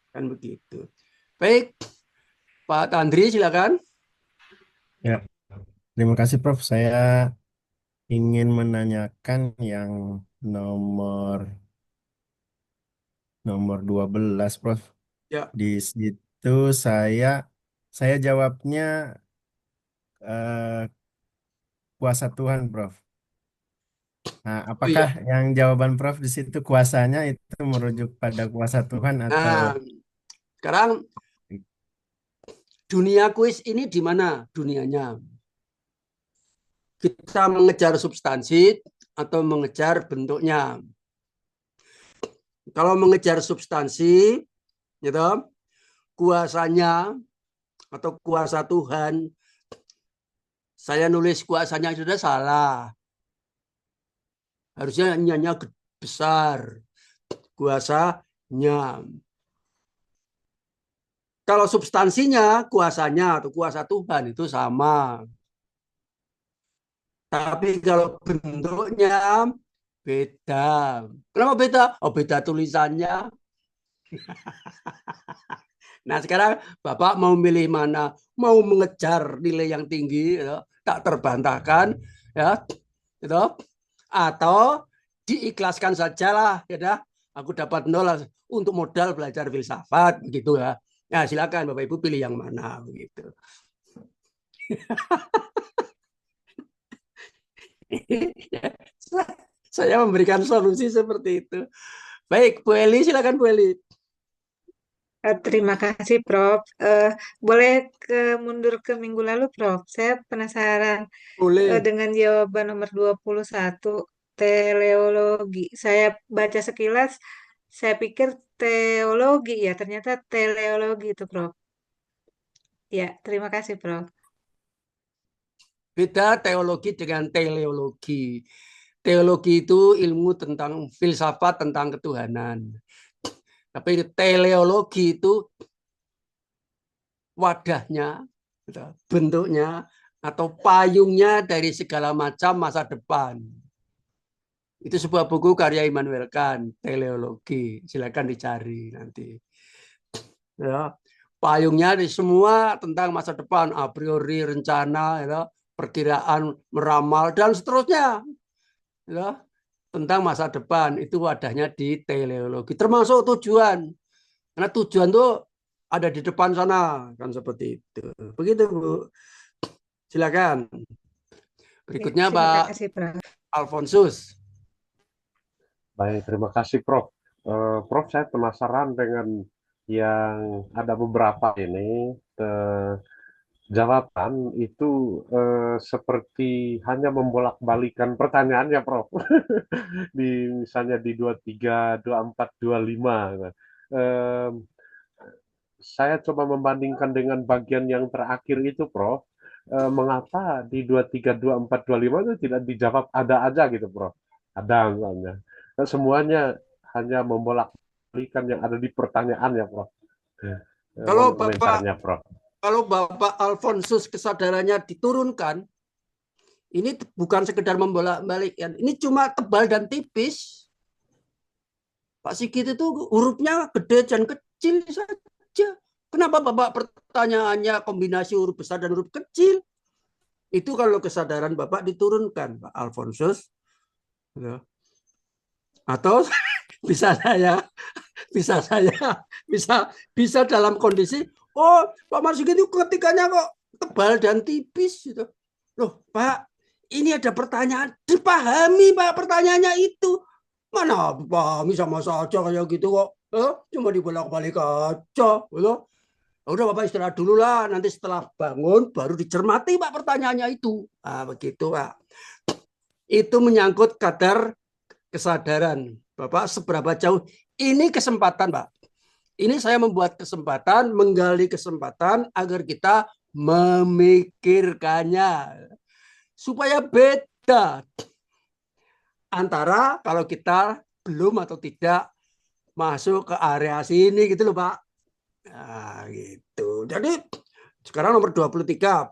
Kan begitu. Baik, Pak Tandri silakan. Ya, terima kasih Prof. Saya ingin menanyakan yang nomor 12, Prof. Ya. Di situ saya jawabnya kuasa Tuhan, Prof. Nah, apakah iya. yang jawaban Prof di situ kuasanya itu merujuk pada kuasa Tuhan atau Nah, sekarang dunia kuis ini di mana dunianya? Kita mengejar substansi atau mengejar bentuknya? Kalau mengejar substansi, gitu, kuasanya atau kuasa Tuhan, saya nulis kuasanya sudah salah. Harusnya nyanya besar, kuasanya. Kalau substansinya, kuasanya atau kuasa Tuhan itu sama. Tapi kalau bentuknya beda. Kenapa beda? Oh, beda tulisannya. Nah, sekarang Bapak mau milih mana? Mau mengejar nilai yang tinggi, ya, tak terbantahkan, ya, gitu. Atau diikhlaskan sajalah, ya dah, aku dapat 0 untuk modal belajar filsafat, begitu ya. Nah, silakan Bapak Ibu pilih yang mana, begitu. Saya memberikan solusi seperti itu. Baik, Bu Eli, silakan Bu Eli. Terima kasih, Prof. Boleh mundur ke minggu lalu, Prof. Saya penasaran Boleh. dengan jawaban nomor 21, teleologi. Saya baca sekilas, saya pikir teologi ya, ternyata teleologi itu, Prof. Ya, terima kasih, Prof. Beda teologi dengan teleologi. Teologi itu ilmu tentang filsafat, tentang ketuhanan. Tapi teleologi itu wadahnya, bentuknya, atau payungnya dari segala macam masa depan. Itu sebuah buku karya Immanuel Kant, teleologi. Silakan dicari nanti. Ya, payungnya di semua tentang masa depan, a priori, rencana, ya, perkiraan, meramal, dan seterusnya. Ya, tentang masa depan, itu wadahnya di teleologi. Termasuk tujuan. Karena tujuan itu ada di depan sana, kan seperti itu. Begitu, Bu. Silakan. Berikutnya Terima Pak kasih, Prof. Alfonsus. Baik, terima kasih Prof. Prof, saya penasaran dengan yang ada beberapa ini jawaban itu seperti hanya membolak-balikan pertanyaannya, Prof. Misalnya di 23, 24, 25. Saya coba membandingkan dengan bagian yang terakhir itu, Prof. Mengapa di 23, 24, 25 itu tidak dijawab ada aja gitu, Prof. Ada misalnya. Semuanya hanya membolak-balikan yang ada di pertanyaannya, Prof. Kalau Komentarnya, Prof. Kalau Bapak Alfonsus kesadarannya diturunkan, ini bukan sekedar membolak-balikan, ini cuma tebal dan tipis. Pak Sigit itu hurufnya gede dan kecil saja. Kenapa Bapak pertanyaannya kombinasi huruf besar dan huruf kecil? Itu kalau kesadaran Bapak diturunkan, Pak Alfonsus. Atau bisa dalam kondisi, oh Pak Marzuki itu ketikanya kok tebal dan tipis gitu. Loh Pak, ini ada pertanyaan, dipahami Pak pertanyaannya itu. Mana pahami sama saja kayak gitu kok. Cuma dibolak-balik aja. Gitu. Udah Bapak istirahat dulu lah, nanti setelah bangun baru dicermati Pak pertanyaannya itu. Nah, begitu Pak. Itu menyangkut kadar kesadaran. Bapak seberapa jauh. Ini kesempatan Pak. Ini saya membuat kesempatan, menggali kesempatan agar kita memikirkannya. Supaya beda antara kalau kita belum atau tidak masuk ke area sini gitu loh Pak. Nah, gitu. Jadi sekarang nomor 23.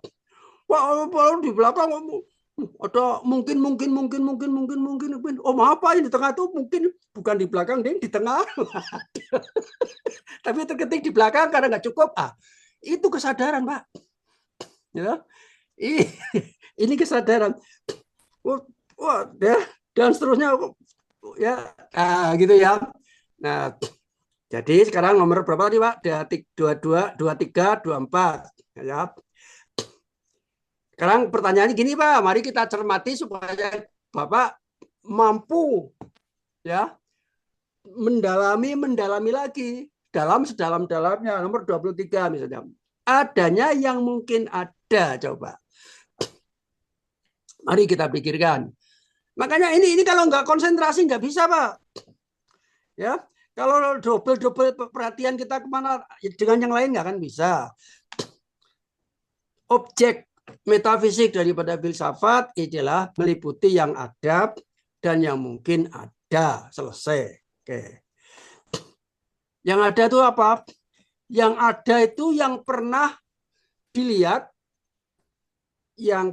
Wah, di belakang ada mungkin. Oh maaf Pak, di tengah itu mungkin bukan di belakang, ding, di tengah. Tapi terketik di belakang karena nggak cukup. Itu kesadaran Pak. Ya, ini kesadaran. Wah, dan seterusnya ya, gitu ya. Nah, jadi sekarang nomor berapa tadi Pak? 22, 23, 24. Ya. Sekarang pertanyaannya gini Pak, mari kita cermati supaya Bapak mampu ya mendalami lagi dalam sedalam-dalamnya. Nomor 23 misalnya. Adanya yang mungkin ada, coba. Mari kita pikirkan. Makanya ini kalau nggak konsentrasi nggak bisa Pak. Ya, kalau double perhatian kita kemana dengan yang lain nggak akan bisa. Objek metafisik daripada filsafat adalah meliputi yang ada dan yang mungkin ada. Selesai. Oke. Yang ada itu apa? Yang ada itu yang pernah dilihat, yang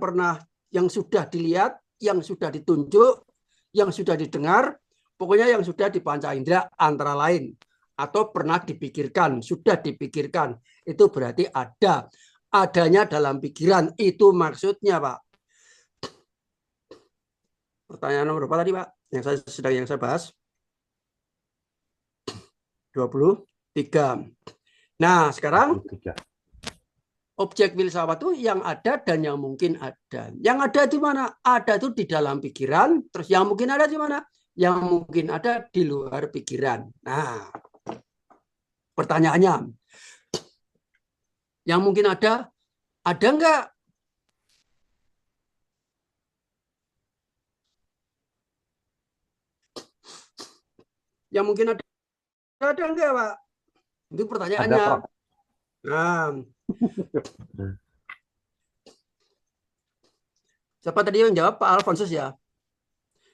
sudah dilihat, yang sudah ditunjuk, yang sudah didengar, pokoknya yang sudah dipanca indera antara lain, atau pernah dipikirkan, sudah dipikirkan, itu berarti ada. Adanya dalam pikiran, itu maksudnya Pak. Pertanyaan nomor berapa tadi, Pak? Yang saya bahas. 23. Nah, sekarang 23. objek filsafat itu yang ada dan yang mungkin ada. Yang ada di mana? Ada itu di dalam pikiran, terus yang mungkin ada di mana? Yang mungkin ada di luar pikiran. Nah, pertanyaannya, yang mungkin ada enggak? Yang mungkin ada enggak, Pak? Itu pertanyaannya. Ada, Prof. Nah, siapa tadi yang jawab? Pak Alfonsus ya?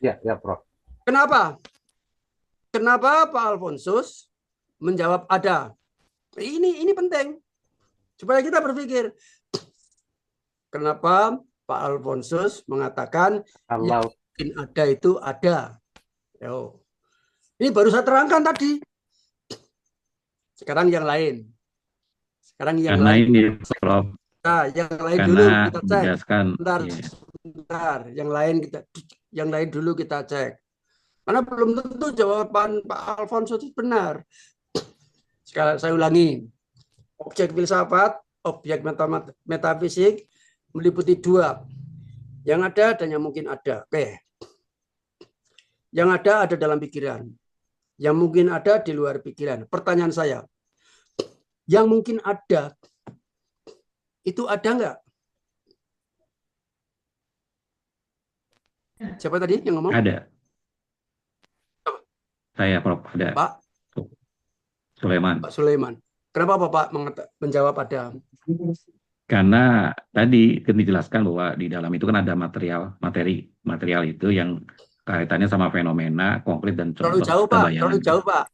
Ya, Prof. Kenapa? Kenapa Pak Alfonsus menjawab ada? Ini penting. Supaya kita berpikir. Kenapa Pak Alfonsus mengatakan yang mungkin ada itu ada? Yo. Ini baru saya terangkan tadi. Sekarang yang lain. Karena ini, Prof. Nah, yang lain Karena dulu kita cek. menjelaskan, Bentar. Yang lain dulu kita cek. Karena belum tentu jawaban Pak Alfonso itu benar. Sekarang saya ulangi. Objek filsafat, objek metafisik meliputi dua. Yang ada dan yang mungkin ada. Oke. Yang ada dalam pikiran. Yang mungkin ada di luar pikiran. Pertanyaan saya. Yang mungkin ada itu ada enggak? Siapa tadi yang ngomong? Ada. Saya, Prof. Ada. Pak Sulaiman. Pak Sulaiman. Kenapa Bapak menjawab ada? Karena tadi kan dijelaskan bahwa di dalam itu kan ada material itu yang kaitannya sama fenomena konkret dan contoh. Terlalu jauh, Pak.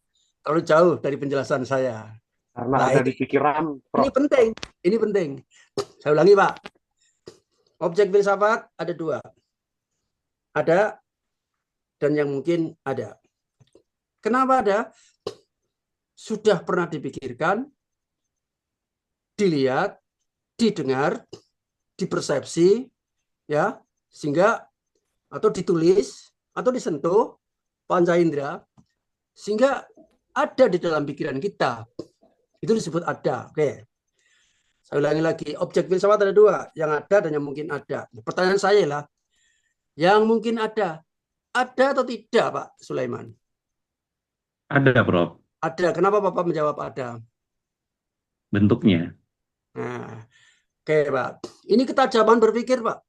Terlalu jauh dari penjelasan saya. Karena ada di pikiran, Prof. Ini penting. Saya ulangi, Pak. Objek filsafat ada dua. Ada dan yang mungkin ada. Kenapa ada? Sudah pernah dipikirkan, dilihat, didengar, dipersepsi, ya, sehingga atau ditulis atau disentuh panca indera sehingga ada di dalam pikiran kita. Itu disebut ada. Oke. Saya ulangi lagi, objek filsafat ada dua, yang ada dan yang mungkin ada. Pertanyaan saya lah, yang mungkin ada atau tidak, Pak Sulaiman? Ada, Prof. Ada. Kenapa Bapak menjawab ada? Bentuknya. Nah, oke, Pak. Ini ketajaman berpikir, Pak.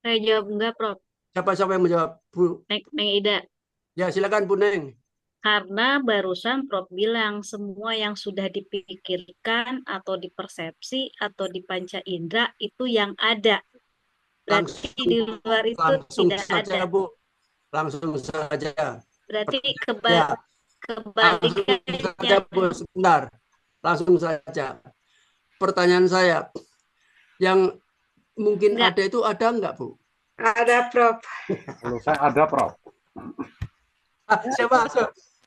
Saya jawab enggak, Prof. Siapa yang menjawab? Bu Neng Ida. Ya, silakan Bu Neng. Karena barusan Prof bilang semua yang sudah dipikirkan atau dipersepsi atau di panca indera itu yang ada. Berarti di luar itu tidak saja, ada. Bu. Langsung saja. Berarti Ya. kebalikannya. Bu, sebentar. Langsung saja. Pertanyaan saya, yang mungkin ada itu ada enggak, Bu? Ada, Prof. Kalau saya ada, Prof. Siapa?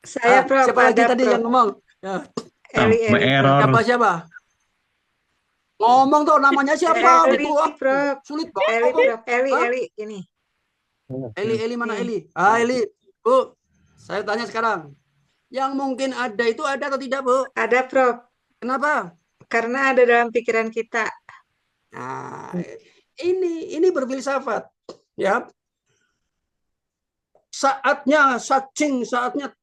Saya, Prof. Siapa lagi tadi yang ngomong? Ya. Eli. Siapa? Ngomong tuh namanya siapa? Eli, Prof. Sulit banget. Eli, Prof. Eli, ini. Eli mana Eli? Eli. Bu, saya tanya sekarang. Yang mungkin ada itu ada atau tidak, Bu? Ada, Prof. Kenapa? Karena ada dalam pikiran kita. Nah, ini berfilsafat, ya. Saatnya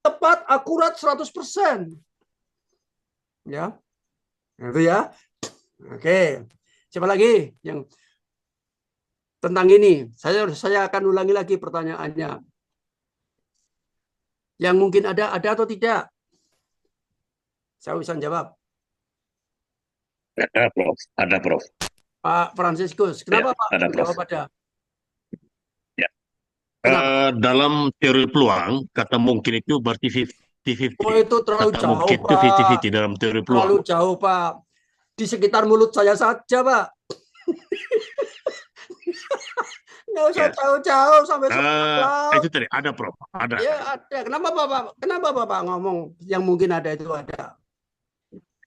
tepat, akurat 100%. Ya. Itu ya. Oke. Siapa lagi yang tentang ini? Saya akan ulangi lagi pertanyaannya. Yang mungkin ada atau tidak? Saya bisa jawab. Ada, Prof. Ada, Prof. Pak Franciscus, kenapa Ya, Pak ada, Prof. menjawab ada? Ya. Dalam teori peluang, kata mungkin itu berarti 50-50. Oh, itu terlalu Kata jauh, mungkin itu Pak. 50-50 dalam teori peluang. Terlalu jauh, Pak. Di sekitar mulut saya saja, Pak. Nggak usah jauh-jauh sampai sekolah. Itu tadi, ada, Prof. Ada. Ya, ada. Kenapa Bapak ngomong yang mungkin ada itu ada?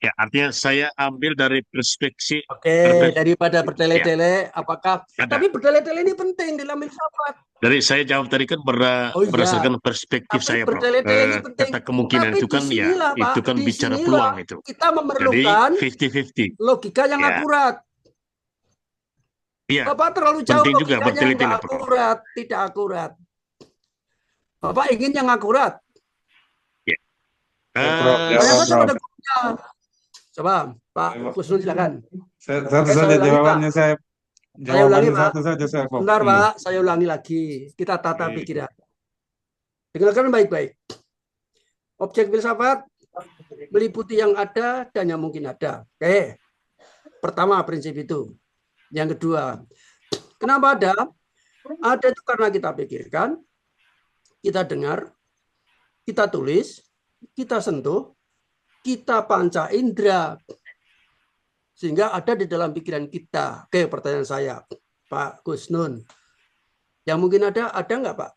Ya, artinya saya ambil dari perspektif Oke, daripada ya, bertele-tele, apakah? ada. Tapi bertele-tele ini penting dalam filsafat. Dari saya jawab tadi kan Oh iya, berdasarkan perspektif tapi saya, Prof. bertele-tele ini penting. Kata kemungkinan Tapi itu kan ya, disinilah Pak, itu kan bicara peluang disinilah itu. kita Jadi memerlukan 50-50. logika yang Ya, akurat. iya. Bapak terlalu jauh Penting juga logikanya bertele-tele, nggak Prof. akurat, tidak akurat. Bapak ingin yang akurat. Ya. Prof, Eh, Tanya jawab, saja Prof. pada gurunya. Coba, Pak Kusnul silakan. Satu Saya saja ulangi Pak. jawabannya Saya ulangi jawabannya Pak. satu saja saya Sebentar fokus. Pak, saya ulangi lagi. Kita tata pikiran. Dengarkan baik-baik. Objek filsafat meliputi yang ada dan yang mungkin ada. Oke. Pertama prinsip itu. Yang kedua, kenapa ada? Ada itu karena kita pikirkan, kita dengar, kita tulis, kita sentuh, kita panca indera. Sehingga ada di dalam pikiran kita. Oke, pertanyaan saya, Pak Gusnun. Yang mungkin ada nggak Pak?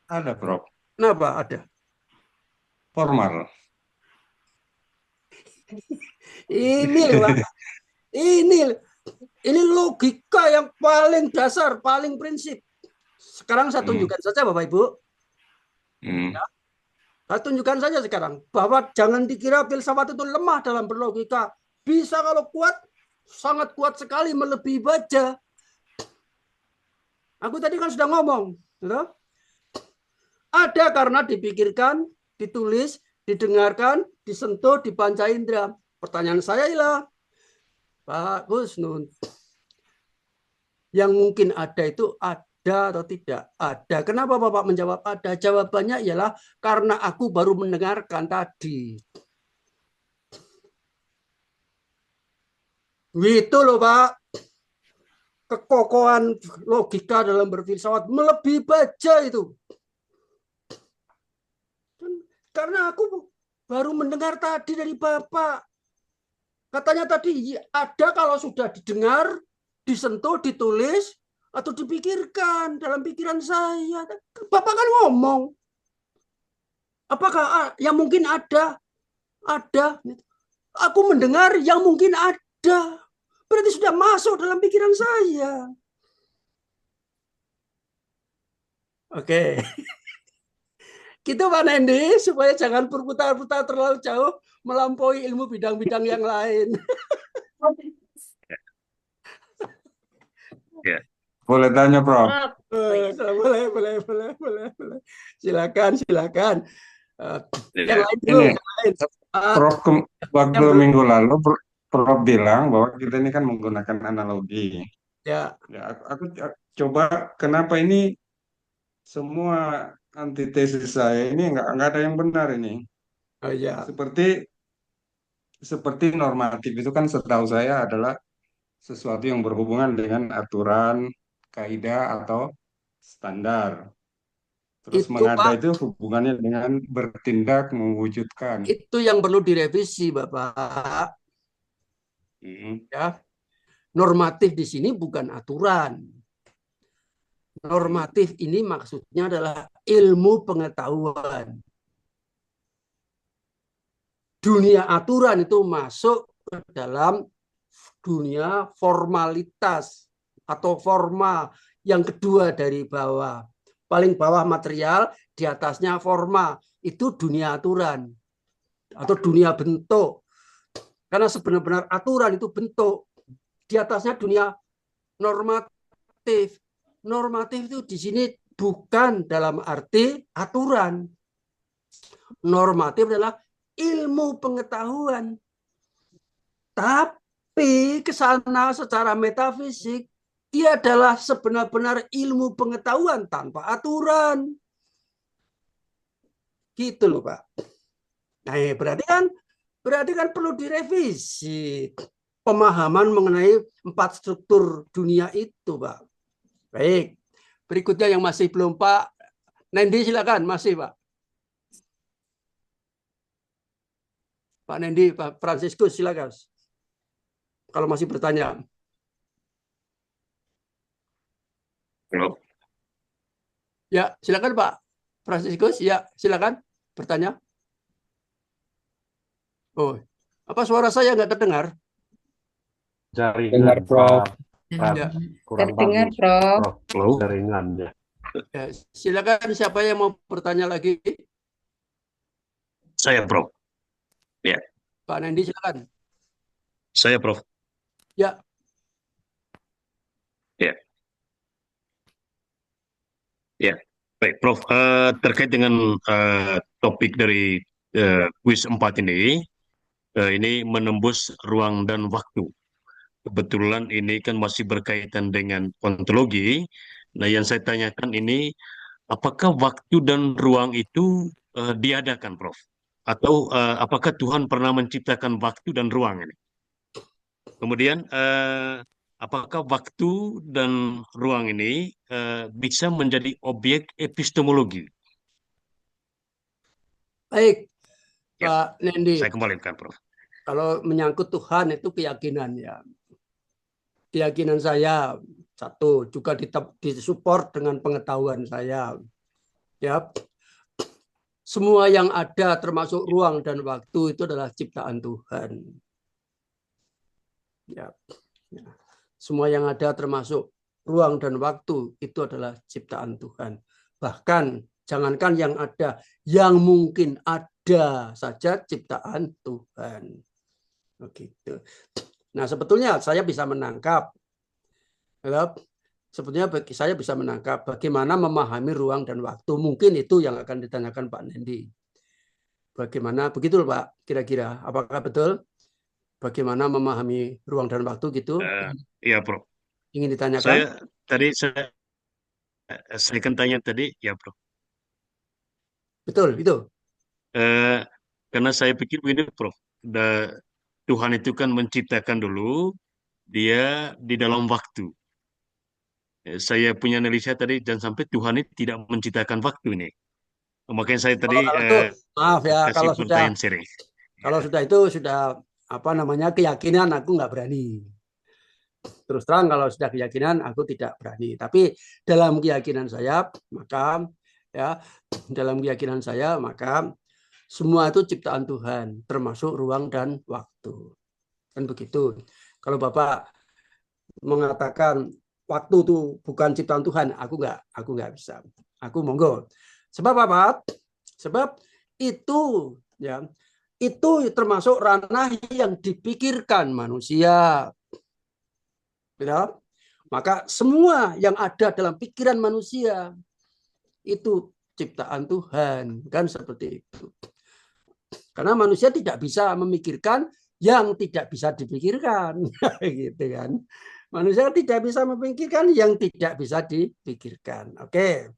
Ada, Prof. Kenapa ada? Formal. Ini loh, Pak. Ini logika yang paling dasar, paling prinsip. Sekarang saya tunjukkan saja Bapak Ibu. Ya. Saya tunjukkan saja sekarang bahwa jangan dikira filsafat itu lemah dalam berlogika. Bisa kalau kuat, sangat kuat sekali melebihi baja. Aku tadi kan sudah ngomong, gitu? Ada karena dipikirkan, ditulis, didengarkan, disentuh, dipanca indera. Pertanyaan saya ialah, Pak Gusnun, yang mungkin ada itu ada atau tidak? Ada. Kenapa Bapak menjawab ada? Jawabannya ialah karena aku baru mendengarkan tadi. Gitu loh Pak. Kekokohan logika dalam berfilsafat melebihi baja itu. Karena aku baru mendengar tadi dari Bapak. Katanya tadi ada kalau sudah didengar, disentuh, ditulis, atau dipikirkan dalam pikiran saya. Bapak kan ngomong. Apakah yang mungkin ada? Ada. Aku mendengar yang mungkin ada. Berarti sudah masuk dalam pikiran saya. Oke. Gitu Pak Nendi, supaya jangan berputar-putar terlalu jauh melampaui ilmu bidang-bidang yang lain. Ya. Boleh tanya, Prof? Boleh. Silakan. Yang lain dulu. Ini, Prof, waktu minggu lalu Prof bilang bahwa kita ini kan menggunakan analogi. Ya. Aku coba kenapa ini semua antitesis saya ini nggak ada yang benar ini. Oh ya. Seperti normatif itu kan setahu saya adalah sesuatu yang berhubungan dengan aturan, kaidah atau standar. Terus mengada itu hubungannya dengan bertindak mewujudkan. Itu yang perlu direvisi, Bapak. Ya. Normatif di sini bukan aturan. Normatif ini maksudnya adalah ilmu pengetahuan. Dunia aturan itu masuk ke dalam dunia formalitas atau forma yang kedua dari bawah. Paling bawah material, di atasnya forma. Itu dunia aturan atau dunia bentuk. Karena sebenar-benar aturan itu bentuk. Di atasnya dunia normatif. Normatif itu di sini bukan dalam arti aturan. Normatif adalah ilmu pengetahuan. Tapi ke sana secara metafisik, dia adalah sebenar-benar ilmu pengetahuan tanpa aturan. Gitu loh, Pak. Nah, berarti kan perlu direvisi pemahaman mengenai 4 struktur dunia itu, Pak. Baik. Berikutnya yang masih belum, Pak Nendi, silakan. Masih, Pak. Pak Nendi, Pak Franciscus, silakan. Kalau masih bertanya. Halo. Ya, silakan Pak Franciscus. Ya, silakan bertanya. Oh, apa suara saya nggak terdengar? Jaringan Prof. Pak Ya, kurang Terdengar, bagus, Prof. Prof. Halo. Jaringannya. ya, silakan siapa yang mau bertanya lagi? Saya, Prof. Ya, Pak Nendi silakan. saya, Prof. Ya, Ya, ya. Baik, Prof. Terkait dengan topik dari kuis 4 ini menembus ruang dan waktu. Kebetulan ini kan masih berkaitan dengan ontologi. Nah, yang saya tanyakan ini, apakah waktu dan ruang itu diadakan, Prof? Atau apakah Tuhan pernah menciptakan waktu dan ruang ini? Kemudian, apakah waktu dan ruang ini bisa menjadi objek epistemologi? baik Ya, Pak Nendi. saya kembalikan, Prof. Kalau menyangkut Tuhan itu keyakinan ya. Keyakinan saya satu juga disupport dengan pengetahuan saya. Ya, semua yang ada termasuk ruang dan waktu itu adalah ciptaan Tuhan. Ya. Semua yang ada termasuk ruang dan waktu itu adalah ciptaan Tuhan. Bahkan jangankan yang ada, yang mungkin ada saja ciptaan Tuhan. Begitu. Nah, sebetulnya saya bisa menangkap, sebetulnya saya bisa menangkap bagaimana memahami ruang dan waktu. Mungkin itu yang akan ditanyakan Pak Nendi. Bagaimana, begitu Pak, kira-kira. Apakah betul? Bagaimana memahami ruang dan waktu gitu? Iya, Prof. Ingin ditanyakan? Saya kan tanya tadi, ya, Prof. Betul, itu. Karena saya pikir begini, Prof. Tuhan itu kan menciptakan dulu, dia di dalam waktu. Saya punya analisa tadi, jangan sampai Tuhan itu tidak menciptakan waktu ini. Makanya saya tadi kalau itu, maaf ya, kasih pertanyaan sering. Kalau sudah itu sudah apa namanya keyakinan, aku nggak berani. Terus terang kalau sudah keyakinan aku tidak berani. Tapi dalam keyakinan saya maka semua itu ciptaan Tuhan, termasuk ruang dan waktu. Kan begitu. Kalau Bapak mengatakan waktu itu bukan ciptaan Tuhan, aku nggak bisa. Aku monggo. Sebab apa? Sebab itu itu termasuk ranah yang dipikirkan manusia. Ya. Maka semua yang ada dalam pikiran manusia itu ciptaan Tuhan, kan seperti itu. Karena manusia tidak bisa memikirkan yang tidak bisa dipikirkan, gitu kan. Manusia tidak bisa memikirkan yang tidak bisa dipikirkan. Oke.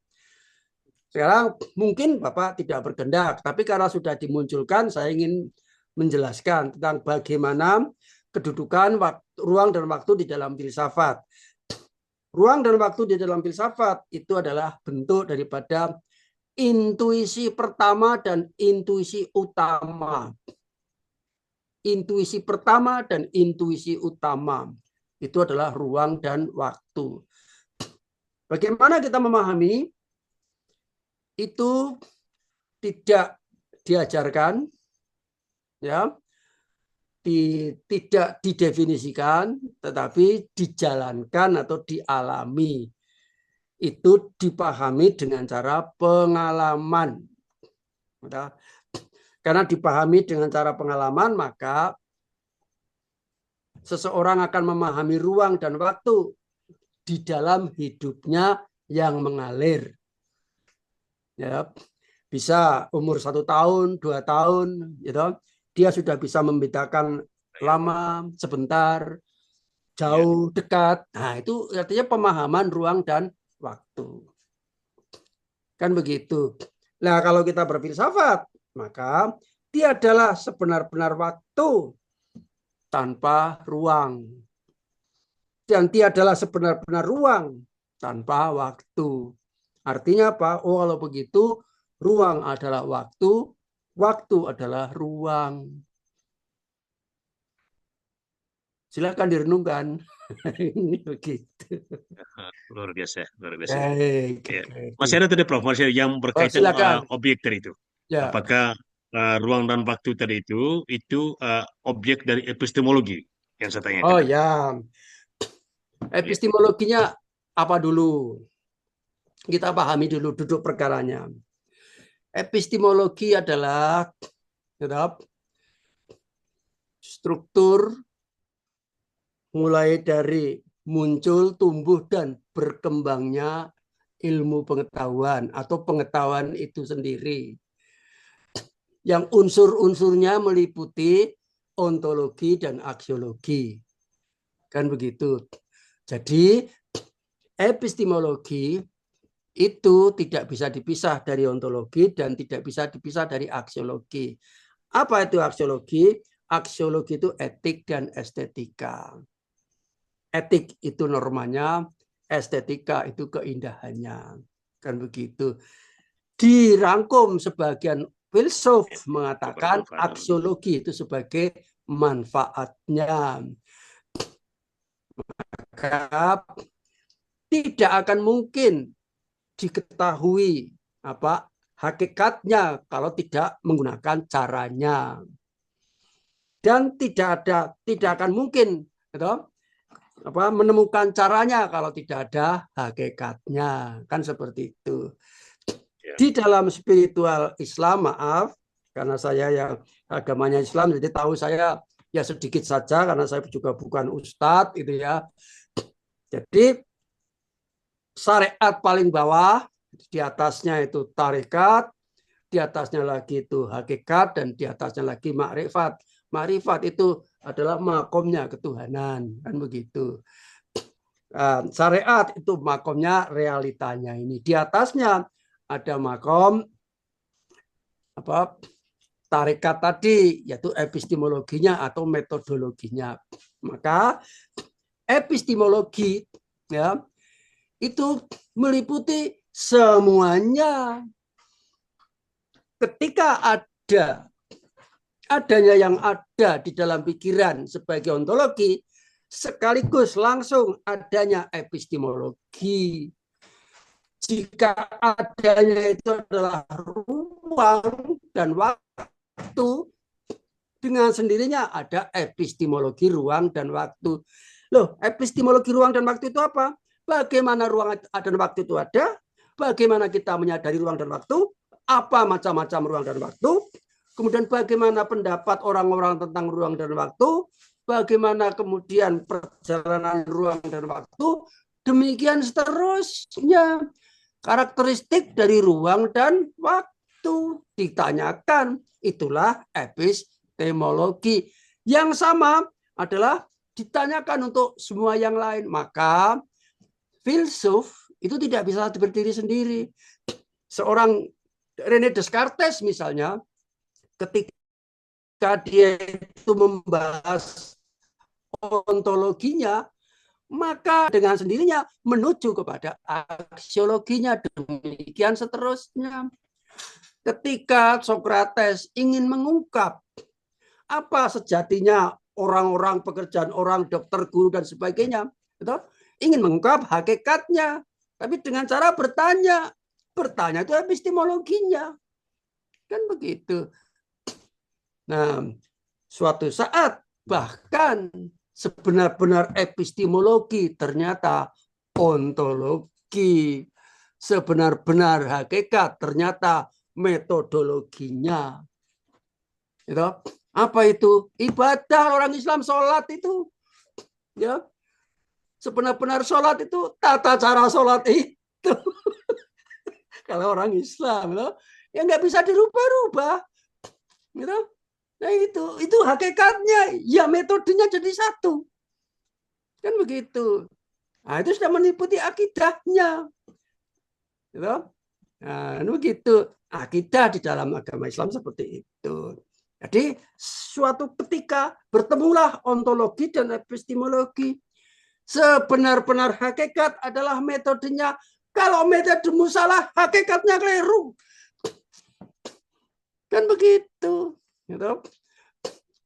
Sekarang mungkin Bapak tidak berkehendak, tapi karena sudah dimunculkan, saya ingin menjelaskan tentang bagaimana kedudukan ruang dan waktu di dalam filsafat. Ruang dan waktu di dalam filsafat itu adalah bentuk daripada intuisi pertama dan intuisi utama. Intuisi pertama dan intuisi utama itu adalah ruang dan waktu. Bagaimana kita memahami itu tidak diajarkan, ya, tidak didefinisikan, tetapi dijalankan atau dialami. Itu dipahami dengan cara pengalaman. Karena dipahami dengan cara pengalaman, maka seseorang akan memahami ruang dan waktu di dalam hidupnya yang mengalir. Ya, bisa umur 1 tahun, 2 tahun, gitu. Dia sudah bisa membedakan lama, sebentar, jauh, dekat. Nah, itu artinya pemahaman ruang dan waktu. Kan begitu. Nah, kalau kita berfilsafat, maka dia adalah sebenar-benar waktu tanpa ruang. Dan dia adalah sebenar-benar ruang tanpa waktu. Artinya apa? Oh, kalau begitu, ruang adalah waktu, waktu adalah ruang. Silakan direnungkan. Begitu. Luar biasa, luar biasa. Baik. Ya. Masih ada tadi, Prof, masih yang berkaitan objek tadi itu. Ya. Apakah ruang dan waktu tadi itu objek dari epistemologi yang saya tanyakan. Oh ya, epistemologinya apa dulu? Kita pahami dulu duduk perkaranya. Epistemologi adalah struktur mulai dari muncul, tumbuh, dan berkembangnya ilmu pengetahuan atau pengetahuan itu sendiri. Yang unsur-unsurnya meliputi ontologi dan aksiologi. Kan begitu. Jadi epistemologi itu tidak bisa dipisah dari ontologi dan tidak bisa dipisah dari aksiologi. Apa itu aksiologi? Aksiologi itu etik dan estetika. Etik itu normanya, estetika itu keindahannya. Kan begitu. Dirangkum sebagian filsuf mengatakan aksiologi itu sebagai manfaatnya. Maka tidak akan mungkin diketahui hakikatnya kalau tidak menggunakan caranya. Dan tidak akan mungkin menemukan caranya kalau tidak ada hakikatnya. Kan seperti itu. Di dalam spiritual Islam, maaf, karena saya yang agamanya Islam, jadi tahu saya ya sedikit saja karena saya juga bukan ustadz itu ya. Jadi syariat paling bawah, di atasnya itu tarekat, di atasnya lagi itu hakikat, dan di atasnya lagi makrifat. Makrifat itu adalah makomnya ketuhanan, kan begitu. Syariat itu makomnya realitanya ini. Di atasnya ada makom tarekat tadi, yaitu epistemologinya atau metodologinya. Maka epistemologi ya itu meliputi semuanya. Ketika adanya yang ada di dalam pikiran sebagai ontologi, sekaligus langsung adanya epistemologi. Jika adanya itu adalah ruang dan waktu, dengan sendirinya ada epistemologi ruang dan waktu. Loh, epistemologi ruang dan waktu itu apa? Bagaimana ruang dan waktu itu ada? Bagaimana kita menyadari ruang dan waktu? Apa macam-macam ruang dan waktu? Kemudian bagaimana pendapat orang-orang tentang ruang dan waktu? Bagaimana kemudian perjalanan ruang dan waktu? Demikian seterusnya. Karakteristik dari ruang dan waktu ditanyakan. Itulah epistemologi. Yang sama adalah ditanyakan untuk semua yang lain. Maka filsuf itu tidak bisa berdiri sendiri. Seorang René Descartes misalnya, ketika dia itu membahas ontologinya, maka dengan sendirinya menuju kepada aksiologinya, demikian seterusnya. Ketika Sokrates ingin mengungkap apa sejatinya orang-orang, pekerjaan orang, dokter, guru, dan sebagainya, ingin mengungkap hakikatnya, tapi dengan cara bertanya. Bertanya itu epistemologinya. Kan begitu. Nah, suatu saat bahkan sebenar-benar epistemologi ternyata ontologi. Sebenar-benar hakikat ternyata metodologinya. Itu apa itu? Ibadah orang Islam, sholat itu. Ya. Sebenar-benar sholat itu tata cara sholat itu. Kalau orang Islam, ya nggak bisa dirubah-rubah. Gitu. Nah itu hakikatnya, ya metodenya jadi satu. Kan begitu. Nah, itu sudah meliputi akidahnya. Gitu. Nah, begitu. Akidah di dalam agama Islam seperti itu. Jadi suatu ketika bertemulah ontologi dan epistemologi. Sebenar-benar hakikat adalah metodenya. Kalau metodemu salah, hakikatnya keliru. Kan begitu. Gitu.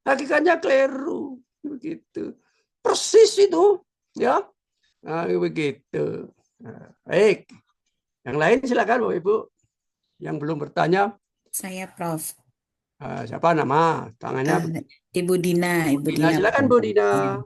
Hakikatnya keliru. Begitu. Persis itu. Ya. Nah, begitu. Nah, baik. Yang lain silakan Bapak Ibu. Yang belum bertanya. Saya, Prof. Siapa nama? Tangannya Ibu Dina, Ibu Dina. Dina, Silakan Prof. Bu Dina. Ya.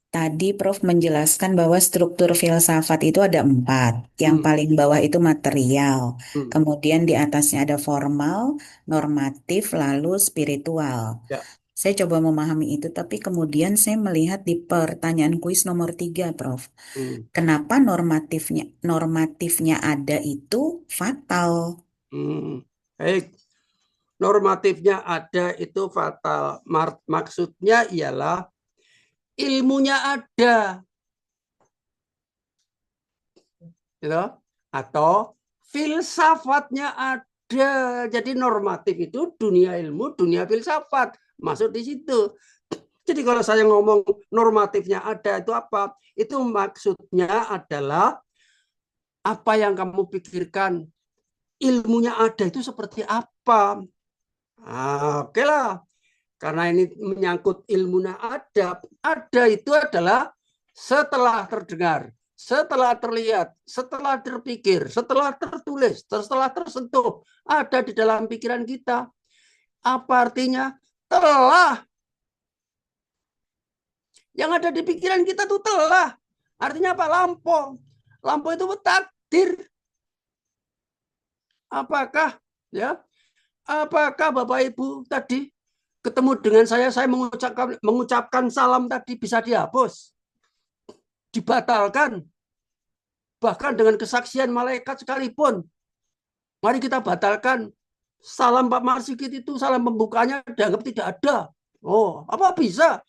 Tadi Prof menjelaskan bahwa struktur filsafat itu ada 4. Yang paling bawah itu material. Kemudian di atasnya ada formal, normatif, lalu spiritual. Ya. Saya coba memahami itu, tapi kemudian saya melihat di pertanyaan kuis nomor 3, Prof. Kenapa normatifnya ada itu fatal? Baik. Normatifnya ada itu fatal. Maksudnya ialah ilmunya ada, gitu? Atau filsafatnya ada. Jadi normatif itu dunia ilmu, dunia filsafat masuk di situ. Jadi kalau saya ngomong normatifnya ada itu apa? Itu maksudnya adalah apa yang kamu pikirkan, ilmunya ada itu seperti apa? Oke lah. Karena ini menyangkut ilmunya ada. Ada itu adalah setelah terdengar, setelah terlihat, setelah terpikir, setelah tertulis, setelah tersentuh, ada di dalam pikiran kita. Apa artinya? Telah. Yang ada di pikiran kita itu telah. Artinya apa? Lampau. Lampau itu takdir. Apakah Bapak Ibu tadi ketemu dengan saya mengucapkan salam tadi bisa dihapus, dibatalkan, bahkan dengan kesaksian malaikat sekalipun. Mari kita batalkan salam Pak Marsikit itu, salam pembukanya dianggap tidak ada. Oh, apa bisa?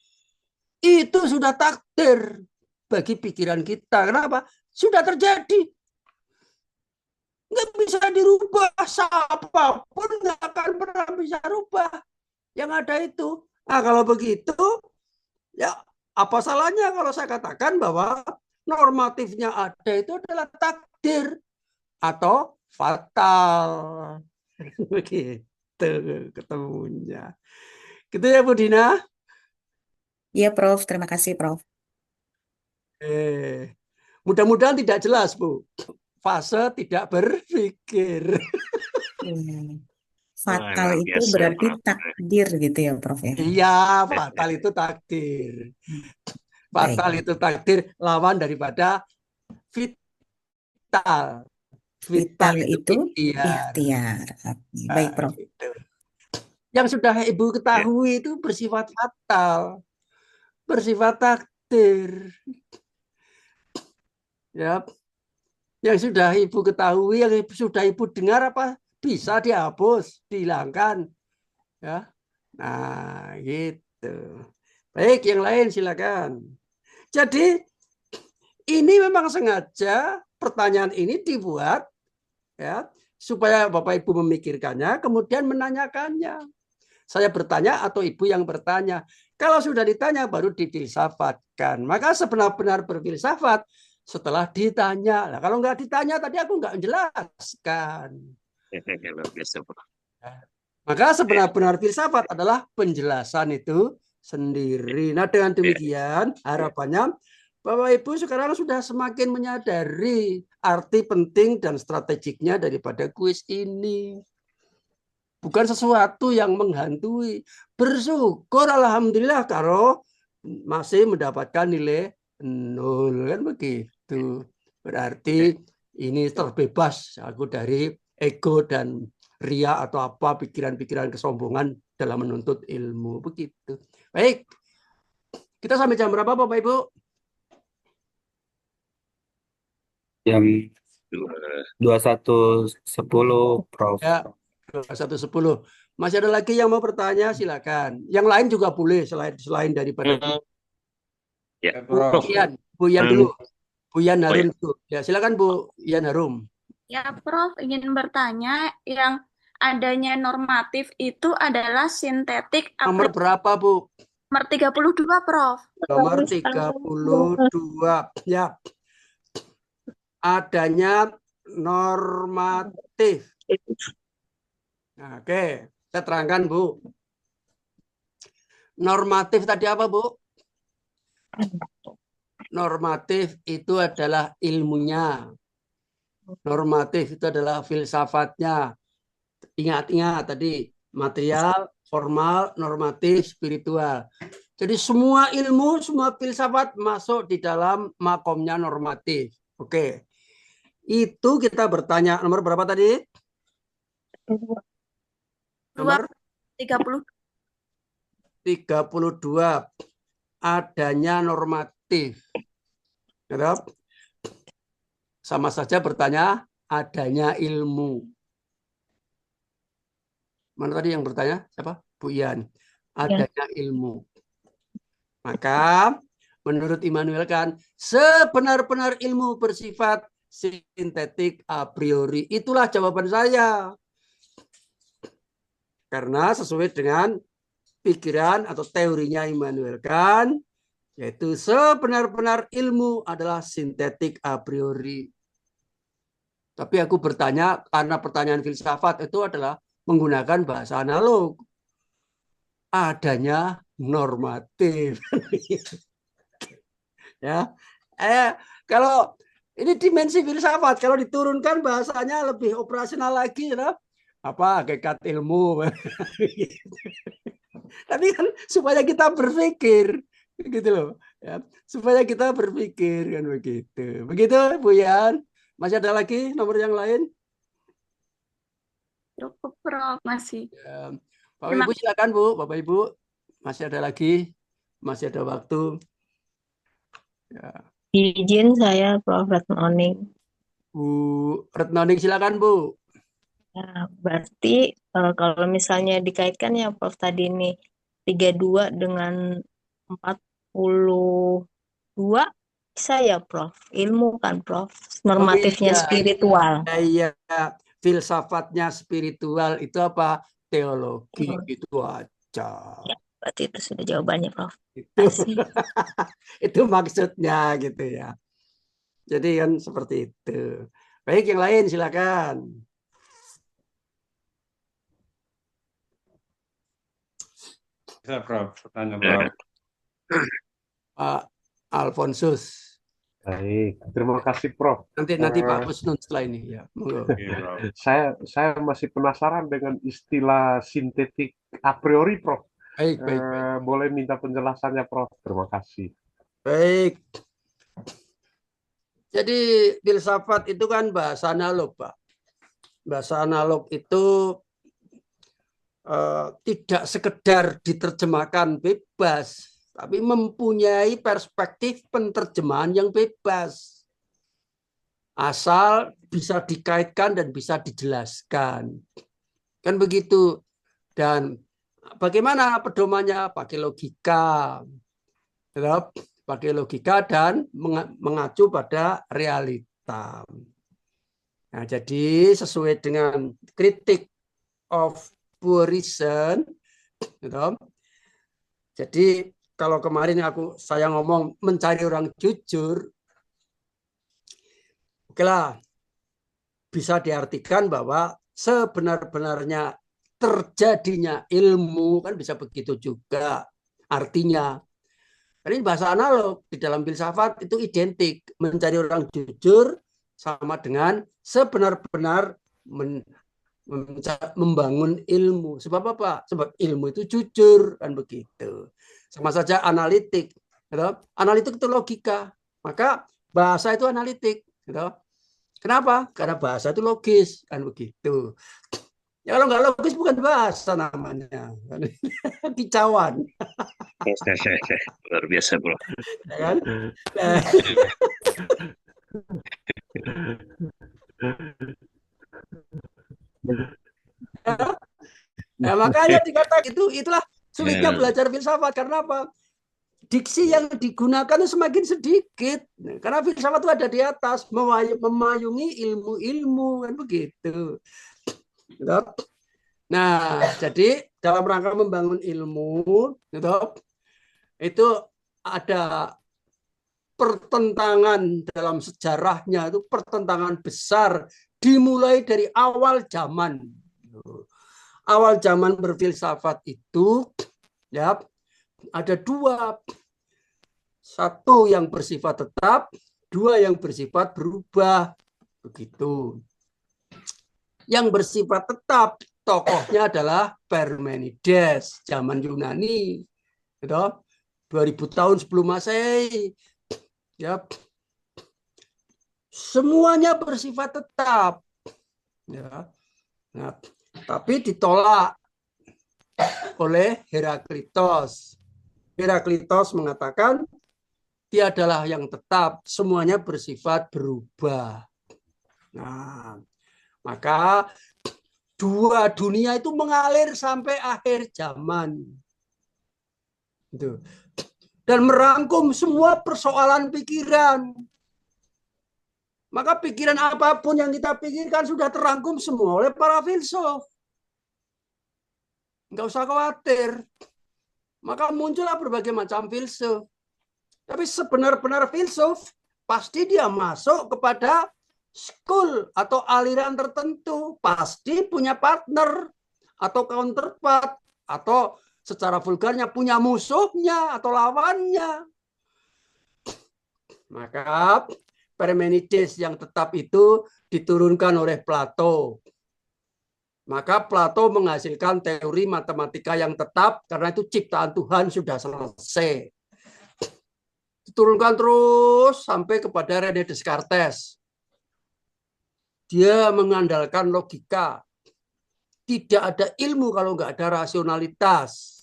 Itu sudah takdir bagi pikiran kita. Kenapa? Sudah terjadi. Nggak bisa dirubah. Siapapun nggak akan pernah bisa rubah. Yang ada itu. Nah, kalau begitu, ya apa salahnya kalau saya katakan bahwa normatifnya ada itu adalah takdir atau fatal. Begitu ketemunya. Gitu ya Bu Dina? Iya Prof, terima kasih Prof. Mudah-mudahan tidak jelas Bu. Fase tidak berpikir. Fatal Luar itu biasa, berarti Prof. takdir gitu ya Prof ya. Iya, fatal itu takdir. Fatal Baik. itu takdir, lawan daripada vital. Vital itu ikhtiar. ikhtiar. Baik Prof. Gitu. Yang sudah Ibu ketahui itu bersifat fatal, bersifat takdir. Ya, yang sudah Ibu ketahui, yang sudah Ibu dengar apa bisa dihapus, dihilangkan. Ya, nah gitu. Baik, yang lain silakan. Jadi ini memang sengaja pertanyaan ini dibuat ya supaya Bapak Ibu memikirkannya, kemudian menanyakannya. Saya bertanya atau Ibu yang bertanya. Kalau sudah ditanya baru difilsafatkan. Maka sebenar-benar berfilsafat setelah ditanya. Nah, kalau nggak ditanya tadi aku nggak menjelaskan. Luar biasa, Prof. Maka sebenar-benar filsafat adalah penjelasan itu sendiri. Nah, dengan demikian harapannya Bapak Ibu sekarang sudah semakin menyadari arti penting dan strategiknya daripada kuis ini. Bukan sesuatu yang menghantui. Bersyukur alhamdulillah kalau masih mendapatkan nilai 0 kan begitu. Berarti ini terbebas aku dari ego dan ria atau apa pikiran-pikiran kesombongan dalam menuntut ilmu begitu. Baik. Kita sampai jam berapa Bapak Ibu? Jam 21.10 Prof. Ya, 21.10. Masih ada lagi yang mau bertanya silakan. Yang lain juga boleh selain daripada Ya, Bu Yan, Bu Yan dulu. Bu Yan Harum dulu. Ya, silakan Bu Yan Harum. Ya, Prof, ingin bertanya yang adanya normatif itu adalah sintetik Nomor berapa, Bu? Nomor 32, Prof. Nomor 32. Ya. Adanya normatif. Nah, oke, saya terangkan, Bu. Normatif tadi apa, Bu? Normatif itu adalah ilmunya. Normatif itu adalah filsafatnya. Ingat-ingat tadi, material, formal, normatif, spiritual. Jadi semua ilmu, semua filsafat masuk di dalam makomnya normatif. Oke. Itu kita bertanya nomor berapa tadi? Nomor 30. 32. Adanya normatif. Sama saja bertanya adanya ilmu. Mana tadi yang bertanya? Siapa? Bu Ian. Adanya ilmu. Maka menurut Immanuel Kant, sebenar-benar ilmu bersifat sintetik a priori. Itulah jawaban saya. Karena sesuai dengan pikiran atau teorinya Immanuel Kant, yaitu sebenar-benar ilmu adalah sintetik a priori. Tapi aku bertanya, karena pertanyaan filsafat itu adalah menggunakan bahasa analog. Adanya normatif. Ya, kalau ini dimensi filsafat, kalau diturunkan bahasanya lebih operasional lagi, ya, apa hakikat ilmu. Tapi kan supaya kita berpikir, gitu loh, ya, supaya kita berpikir kan begitu. Begitu, Bu Yan. Masih ada lagi nomor yang lain? Cukup, Prof. Masih. Ya. Bapak Ibu silakan, Bu. Bapak Ibu masih ada lagi, masih ada waktu. Ya. Izin saya Prof. Retnoning. Bu Retnoning silakan, Bu. Ya, berarti kalau misalnya dikaitkan ya Prof tadi nih 32 dengan 42 bisa ya Prof. Ilmu kan Prof. Normatifnya spiritual. Iya, filsafatnya spiritual itu apa? Teologi itu aja. Ya, berarti itu sudah jawabannya Prof. Itu maksudnya gitu ya. Jadi kan seperti itu. Baik, yang lain silakan. Bisa, Prof. Pertanyaan, Prof. Pak Alfonsus. Baik, terima kasih Prof. Nanti Pak Kusnun setelah ini ya. Saya masih penasaran dengan istilah sintetik a priori, Prof. Baik. Boleh minta penjelasannya, Prof. Terima kasih. Baik. Jadi filsafat itu kan bahasa analog, Pak. Bahasa analog itu tidak sekedar diterjemahkan bebas, tapi mempunyai perspektif penerjemahan yang bebas. Asal bisa dikaitkan dan bisa dijelaskan. Kan begitu. Dan bagaimana pedomannya? Pakai logika. Pakai logika dan mengacu pada realita. Nah, jadi sesuai dengan kritik of pure reason, jadi kalau kemarin saya ngomong mencari orang jujur, oke lah, bisa diartikan bahwa sebenar-benarnya terjadinya ilmu, kan bisa begitu juga artinya. Ini bahasa analog di dalam filsafat itu identik, mencari orang jujur sama dengan sebenar-benar membangun ilmu. Sebab apa? Sebab ilmu itu jujur, kan begitu. Sama saja analitik. Analitik itu logika. Maka bahasa itu analitik. Kenapa? Karena bahasa itu logis, kan begitu. Ya kalau nggak logis bukan bahasa namanya. Kicauan. Luar biasa, Bro. Ya kan? Nah, makanya dikatakan itulah sulitnya belajar filsafat. Karena apa? Diksi yang digunakan itu semakin sedikit. Karena filsafat itu ada di atas, memayungi ilmu-ilmu, kan begitu. Nah, jadi dalam rangka membangun ilmu, itu ada pertentangan dalam sejarahnya, itu pertentangan besar dimulai dari awal zaman. Awal zaman berfilsafat itu ya ada dua. Satu yang bersifat tetap, dua yang bersifat berubah. Begitu. Yang bersifat tetap tokohnya adalah Parmenides, zaman Yunani, gitu. 2000 tahun sebelum Masehi. Ya. Semuanya bersifat tetap. Ya. Nah, tapi ditolak oleh Heraklitos. Heraklitos mengatakan dia adalah yang tetap, semuanya bersifat berubah. Nah, maka dua dunia itu mengalir sampai akhir zaman. Gitu. Dan merangkum semua persoalan pikiran. Maka pikiran apapun yang kita pikirkan sudah terangkum semua oleh para filsuf. Nggak usah khawatir. Maka muncullah berbagai macam filsuf. Tapi sebenar-benar filsuf, pasti dia masuk kepada school atau aliran tertentu. Pasti punya partner atau counterpart. Atau secara vulgarnya punya musuhnya atau lawannya. Maka Parmenides yang tetap itu diturunkan oleh Plato. Maka Plato menghasilkan teori matematika yang tetap karena itu ciptaan Tuhan sudah selesai. Diturunkan terus sampai kepada René Descartes. Dia mengandalkan logika. Tidak ada ilmu kalau nggak ada rasionalitas.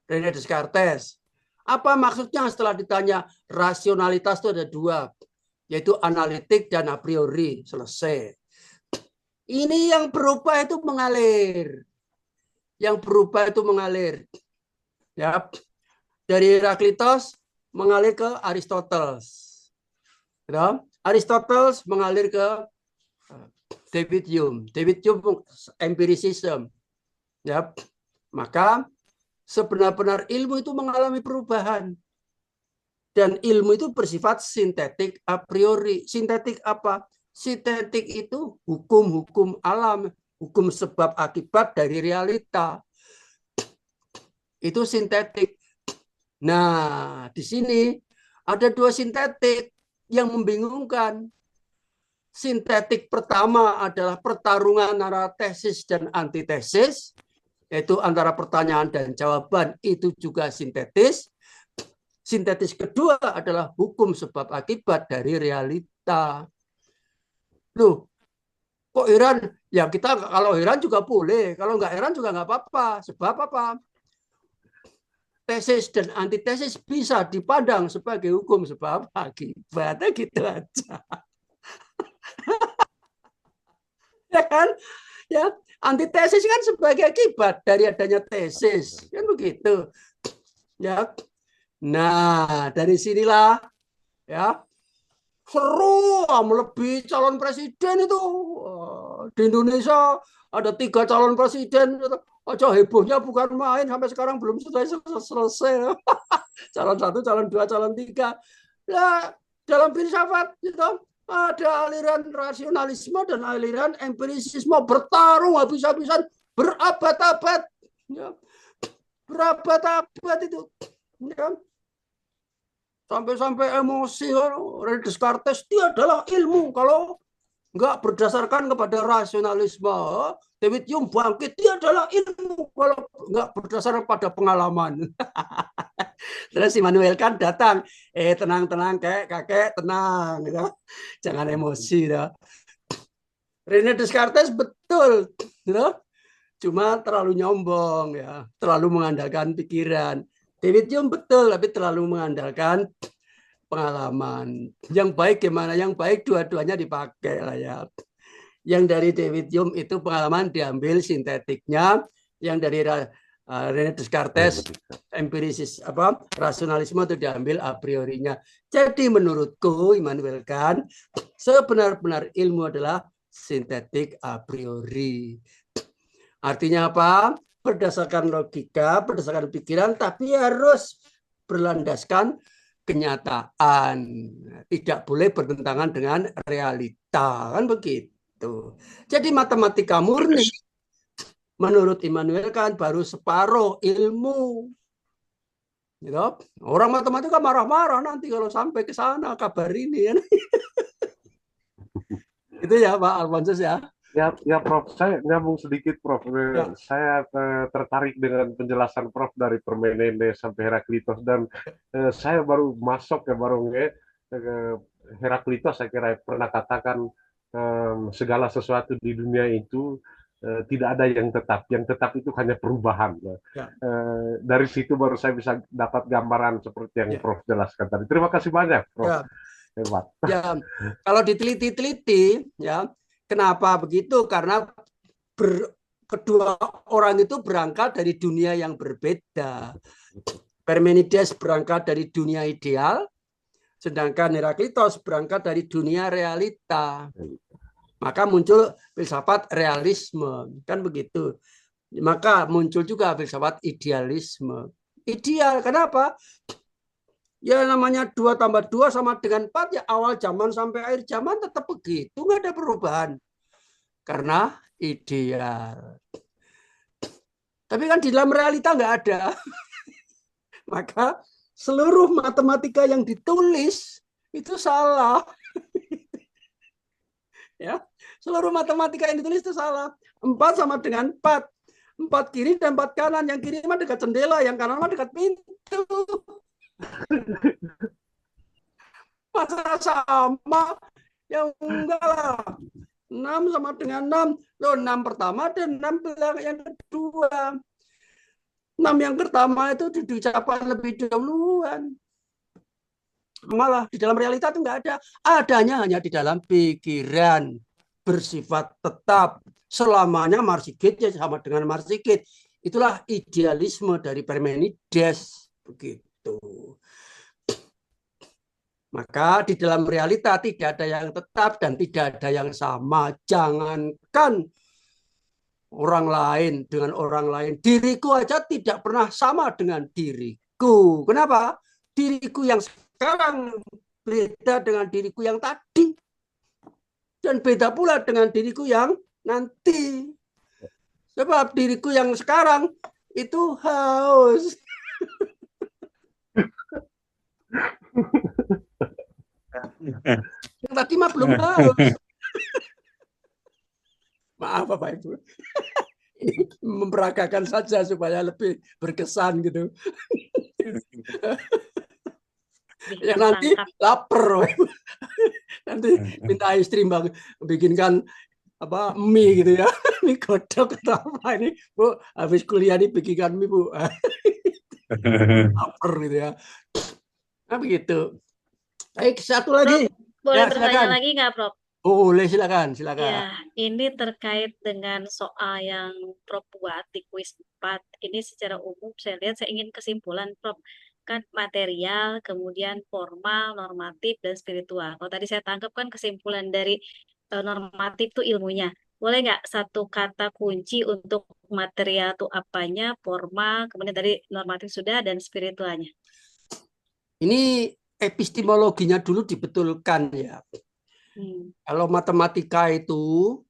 René Descartes. Apa maksudnya setelah ditanya rasionalitas itu ada dua, yaitu analitik dan a priori. Selesai. Ini yang berubah itu mengalir. Yang berubah itu mengalir. Ya. Dari Heraklitos mengalir ke Aristoteles. Ya. Aristoteles mengalir ke David Hume. David Hume empiricism. Ya. Maka sebenar-benar ilmu itu mengalami perubahan. Dan ilmu itu bersifat sintetik a priori. Sintetik apa? Sintetik itu hukum-hukum alam, hukum sebab akibat dari realita. Itu sintetik. Nah, di sini ada dua sintetik yang membingungkan. Sintetik pertama adalah pertarungan antara tesis dan antitesis, yaitu antara pertanyaan dan jawaban, itu juga sintetis. Sintetis kedua adalah hukum sebab akibat dari realita. Loh, kok heran? Ya kita kalau heran juga boleh, kalau nggak heran juga nggak apa-apa. Sebab apa? Tesis dan antitesis bisa dipandang sebagai hukum sebab akibatnya gitu aja. Ya kan? Ya, antitesis kan sebagai akibat dari adanya tesis, kan begitu. Ya. Nah, dari sinilah ya seru melebihi calon presiden itu. Di Indonesia ada 3 calon presiden. Aja hebohnya bukan main, sampai sekarang belum selesai. Calon 1, calon 2, calon 3. Nah, dalam filsafat itu ada aliran rasionalisme dan aliran empirisisme bertarung habis-habisan berabad-abad. Ya. Berabad-abad itu. Ya. Sampai-sampai emosi. René Descartes dia adalah ilmu kalau nggak berdasarkan kepada rasionalisme. David Hume bangkit, dia adalah ilmu kalau nggak berdasarkan pada pengalaman. Terus Immanuel Kant datang, tenang-tenang kakek, tenang, gitu. Jangan emosi. Gitu. René Descartes betul, gitu. Cuma terlalu nyombong, ya, terlalu mengandalkan pikiran. David Hume betul, tapi terlalu mengandalkan pengalaman. Yang baik gimana? Yang baik dua-duanya dipakai lah ya. Yang dari David Hume itu pengalaman diambil sintetiknya, yang dari René Descartes empirisis rasionalisme itu diambil a priorinya. Jadi menurutku Immanuel Kant sebenar-benar ilmu adalah sintetik a priori. Artinya apa? Berdasarkan logika, berdasarkan pikiran, tapi harus berlandaskan kenyataan. Tidak boleh bertentangan dengan realita. Kan begitu. Jadi matematika murni menurut Immanuel Kant baru separuh ilmu. Gitu. Orang matematika marah-marah nanti kalau sampai ke sana kabar ini. Itu ya Pak Alfonsus ya. Ya, Prof, saya nyambung sedikit, Prof. Ya. Saya tertarik dengan penjelasan Prof dari Parmenides sampai Heraklitos, dan saya baru masuk baru Heraklitos saya kira pernah katakan segala sesuatu di dunia itu tidak ada yang tetap. Yang tetap itu hanya perubahan. Ya. Dari situ baru saya bisa dapat gambaran seperti yang Ya. Prof jelaskan tadi. Terima kasih banyak, Prof. Ya. Hebat. Ya, kalau diteliti-teliti, ya, kenapa begitu? Karena kedua orang itu berangkat dari dunia yang berbeda. Parmenides berangkat dari dunia ideal, sedangkan Heraklitos berangkat dari dunia realita. Maka muncul filsafat realisme, kan begitu. Maka muncul juga filsafat idealisme. Ideal, kenapa? Ya namanya 2 tambah 2 sama dengan 4, ya awal zaman sampai akhir zaman tetap begitu, nggak ada perubahan. Karena ideal. Tapi kan di dalam realita nggak ada. Maka seluruh matematika yang ditulis itu salah. Ya, seluruh matematika yang ditulis itu salah. 4 sama dengan 4. 4 kiri dan 4 kanan. Yang kiri mah dekat jendela, yang kanan mah dekat pintu. Masa sama? Ya enggak lah. 6 sama dengan 6. Loh, 6 pertama dan 6 belakang yang kedua. 6 yang pertama itu diucapkan lebih dahuluan. Malah di dalam realita itu enggak ada. Adanya hanya di dalam pikiran. Bersifat tetap. Selamanya Marsigit ya sama dengan Marsigit. Itulah idealisme dari Parmenides. Begitu. Maka di dalam realita tidak ada yang tetap dan tidak ada yang sama. Jangankan orang lain dengan orang lain. Diriku aja tidak pernah sama dengan diriku. Kenapa? Diriku yang sekarang beda dengan diriku yang tadi. Dan beda pula dengan diriku yang nanti. Sebab diriku yang sekarang itu haus. Yang tadi mah belum haus. Maaf Bapak Ibu. Ini memperagakan saja supaya lebih berkesan gitu. Yang nanti lapar. Nanti minta istri bikinkan mie gitu ya. Mie godok atau apa ini. Bu, habis kuliah ini bikinkan mie, Bu. Lapar gitu ya. Nah begitu. Baik, satu lagi. Boleh Ya, bertanya silakan. lagi nggak, Prof? Boleh, silakan. Ya, ini terkait dengan soal yang Prof buat di kuis 4. Ini secara umum saya lihat, saya ingin kesimpulan, Prof. Kan material, kemudian formal, normatif, dan spiritual. Kalau tadi saya tangkap kan kesimpulan dari normatif itu ilmunya. Boleh nggak satu kata kunci untuk material itu apanya, formal, kemudian tadi normatif sudah, dan spiritualnya? Ini epistemologinya dulu dibetulkan ya. Kalau matematika itu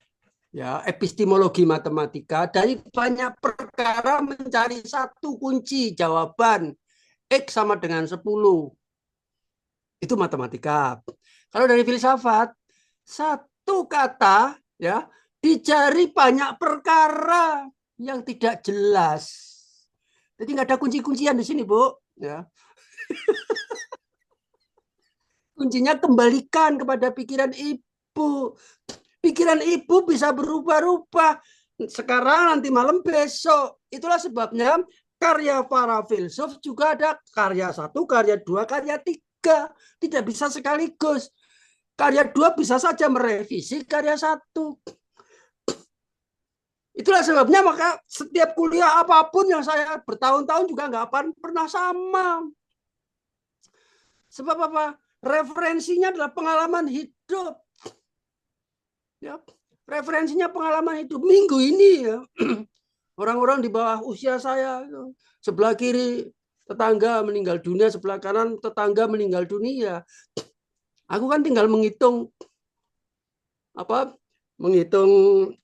ya epistemologi matematika dari banyak perkara mencari satu kunci jawaban X sama dengan 10. Itu matematika. Kalau dari filsafat satu kata ya dicari banyak perkara yang tidak jelas. Jadi nggak ada kunci-kuncian di sini, Bu, ya. Kuncinya kembalikan kepada pikiran ibu. Pikiran ibu bisa berubah-ubah. Sekarang, nanti malam, besok. Itulah sebabnya karya para filsuf juga ada karya 1, karya 2, karya 3. Tidak bisa sekaligus. Karya 2 bisa saja merevisi karya 1. Itulah sebabnya maka setiap kuliah apapun yang saya bertahun-tahun juga nggak pernah sama. Sebab apa? Referensinya adalah pengalaman hidup. Ya, referensinya pengalaman hidup. Minggu ini ya, orang-orang di bawah usia saya, sebelah kiri tetangga meninggal dunia, sebelah kanan tetangga meninggal dunia. Aku kan tinggal menghitung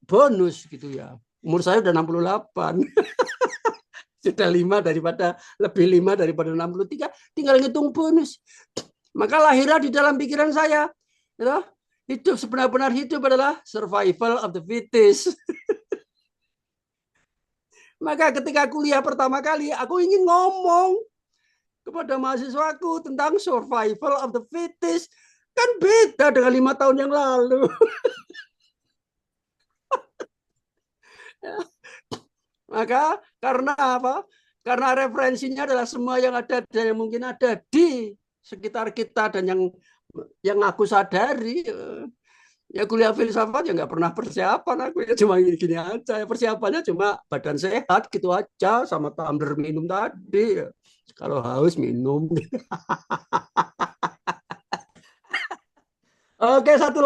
bonus gitu ya. Umur saya udah 68. Sudah lebih 5 daripada 63, tinggal ngitung bonus. Maka lahirlah di dalam pikiran saya, ya, Hidup sebenar-benar hidup adalah survival of the fittest. Maka ketika kuliah pertama kali, aku ingin ngomong kepada mahasiswaku tentang survival of the fittest. Kan beda dengan 5 tahun yang lalu. Maka karena apa? Karena referensinya adalah semua yang ada dan yang mungkin ada di sekitar kita dan yang aku sadari. Ya kuliah filsafat ya nggak pernah persiapan, aku ya cuma gini aja. Persiapannya cuma badan sehat gitu aja sama tumbler minum tadi. Kalau haus minum. Oke, satu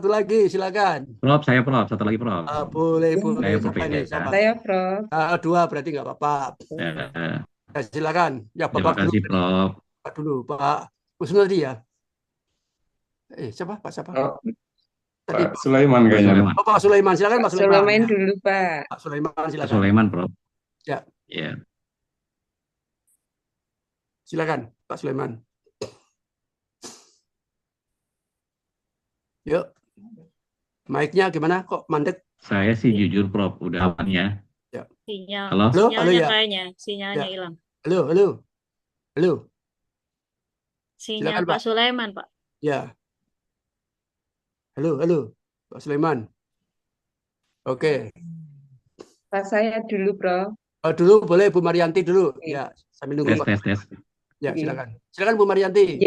lagi silakan. Prof, saya Prof, satu lagi Prof. Boleh. Saya Siapa berbeda. ini? Siapa? Saya, Prof. Dua berarti nggak apa-apa. Silakan. Ya, Terima Bapak kasih Prof. Pak dulu, Pak Kusnadi ya. Siapa? Pak siapa? Tadi Pak Sulaiman kayaknya. Pak Sulaiman, silakan Pak Sulaiman. Sulaiman dulu, Pak. Pak Sulaiman silakan. Pak Sulaiman Prof. Ya. Ya. Silakan Pak Sulaiman. Yuk. Mic-nya gimana? Kok mandek? Saya sih jujur Prof, udah aman ya. Ya. Halo? Sinyalnya ya. kayaknya, sinyalnya Ya. hilang. Halo. Sinyal Silakan, Pak Pak. Sulaiman, Pak. Ya. Halo, Pak Sulaiman. Oke. Pak saya dulu, Prof. Dulu boleh Bu Marianti dulu. Ya, sambil nunggu. Tes. Ya, silakan. Silakan Bu Marianti.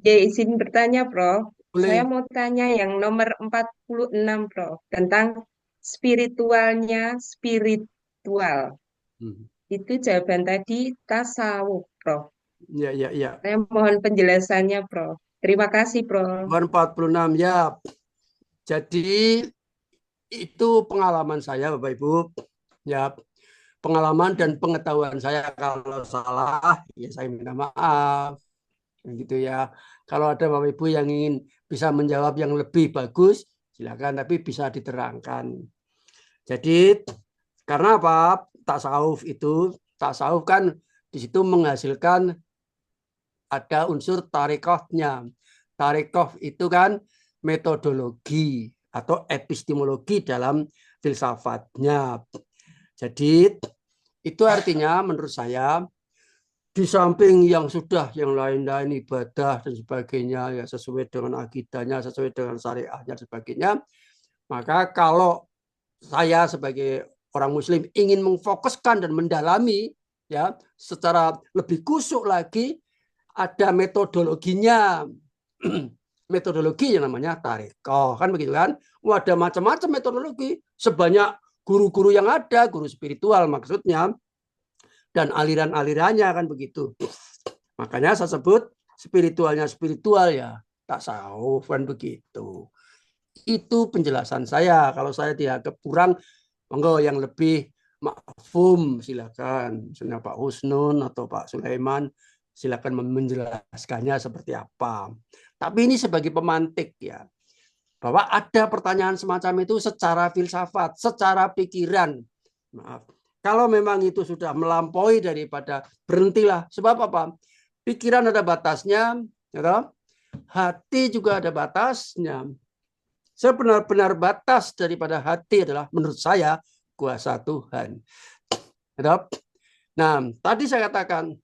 Ya, izin bertanya, Prof. Boleh. Saya mau tanya yang nomor 46, Prof. Tentang spiritualnya spiritual. Itu jawaban tadi tasawuf, Prof. Ya. Saya mohon penjelasannya, Prof. Terima kasih, Prof. Nomor 46, ya. Jadi itu pengalaman saya, Bapak Ibu. Ya, pengalaman dan pengetahuan saya. Kalau salah, ya saya minta maaf. Gitu ya. Kalau ada Bapak Ibu yang ingin bisa menjawab yang lebih bagus, silakan, tapi bisa diterangkan. Jadi karena apa? Tasawuf kan di situ menghasilkan ada unsur tarekohnya. Tarekoh itu kan metodologi atau epistemologi dalam filsafatnya. Jadi itu artinya menurut saya di samping yang lain-lain ibadah dan sebagainya ya sesuai dengan akidahnya, sesuai dengan syariahnya dan sebagainya, maka kalau saya sebagai orang Muslim ingin memfokuskan dan mendalami ya secara lebih kusuk lagi, ada metodologinya. Metodologi yang namanya tarekoh, kan begitu kan? Ada macam-macam metodologi, sebanyak guru-guru yang ada, guru spiritual maksudnya, dan aliran-alirannya kan begitu. Makanya saya sebut spiritualnya spiritual ya, tasawuf kan begitu. Itu penjelasan saya. Kalau saya tidak kurang, monggo yang lebih mafhum silakan. Misalnya Pak Husnun atau Pak Sulaiman silakan menjelaskannya seperti apa. Tapi ini sebagai pemantik ya, bahwa ada pertanyaan semacam itu secara filsafat, secara pikiran. Maaf. Kalau memang itu sudah melampaui daripada, berhentilah. Sebab apa? Pikiran ada batasnya, ya, hati juga ada batasnya. Sebenar-benar batas daripada hati adalah menurut saya kuasa Tuhan. Ya, nah, tadi saya katakan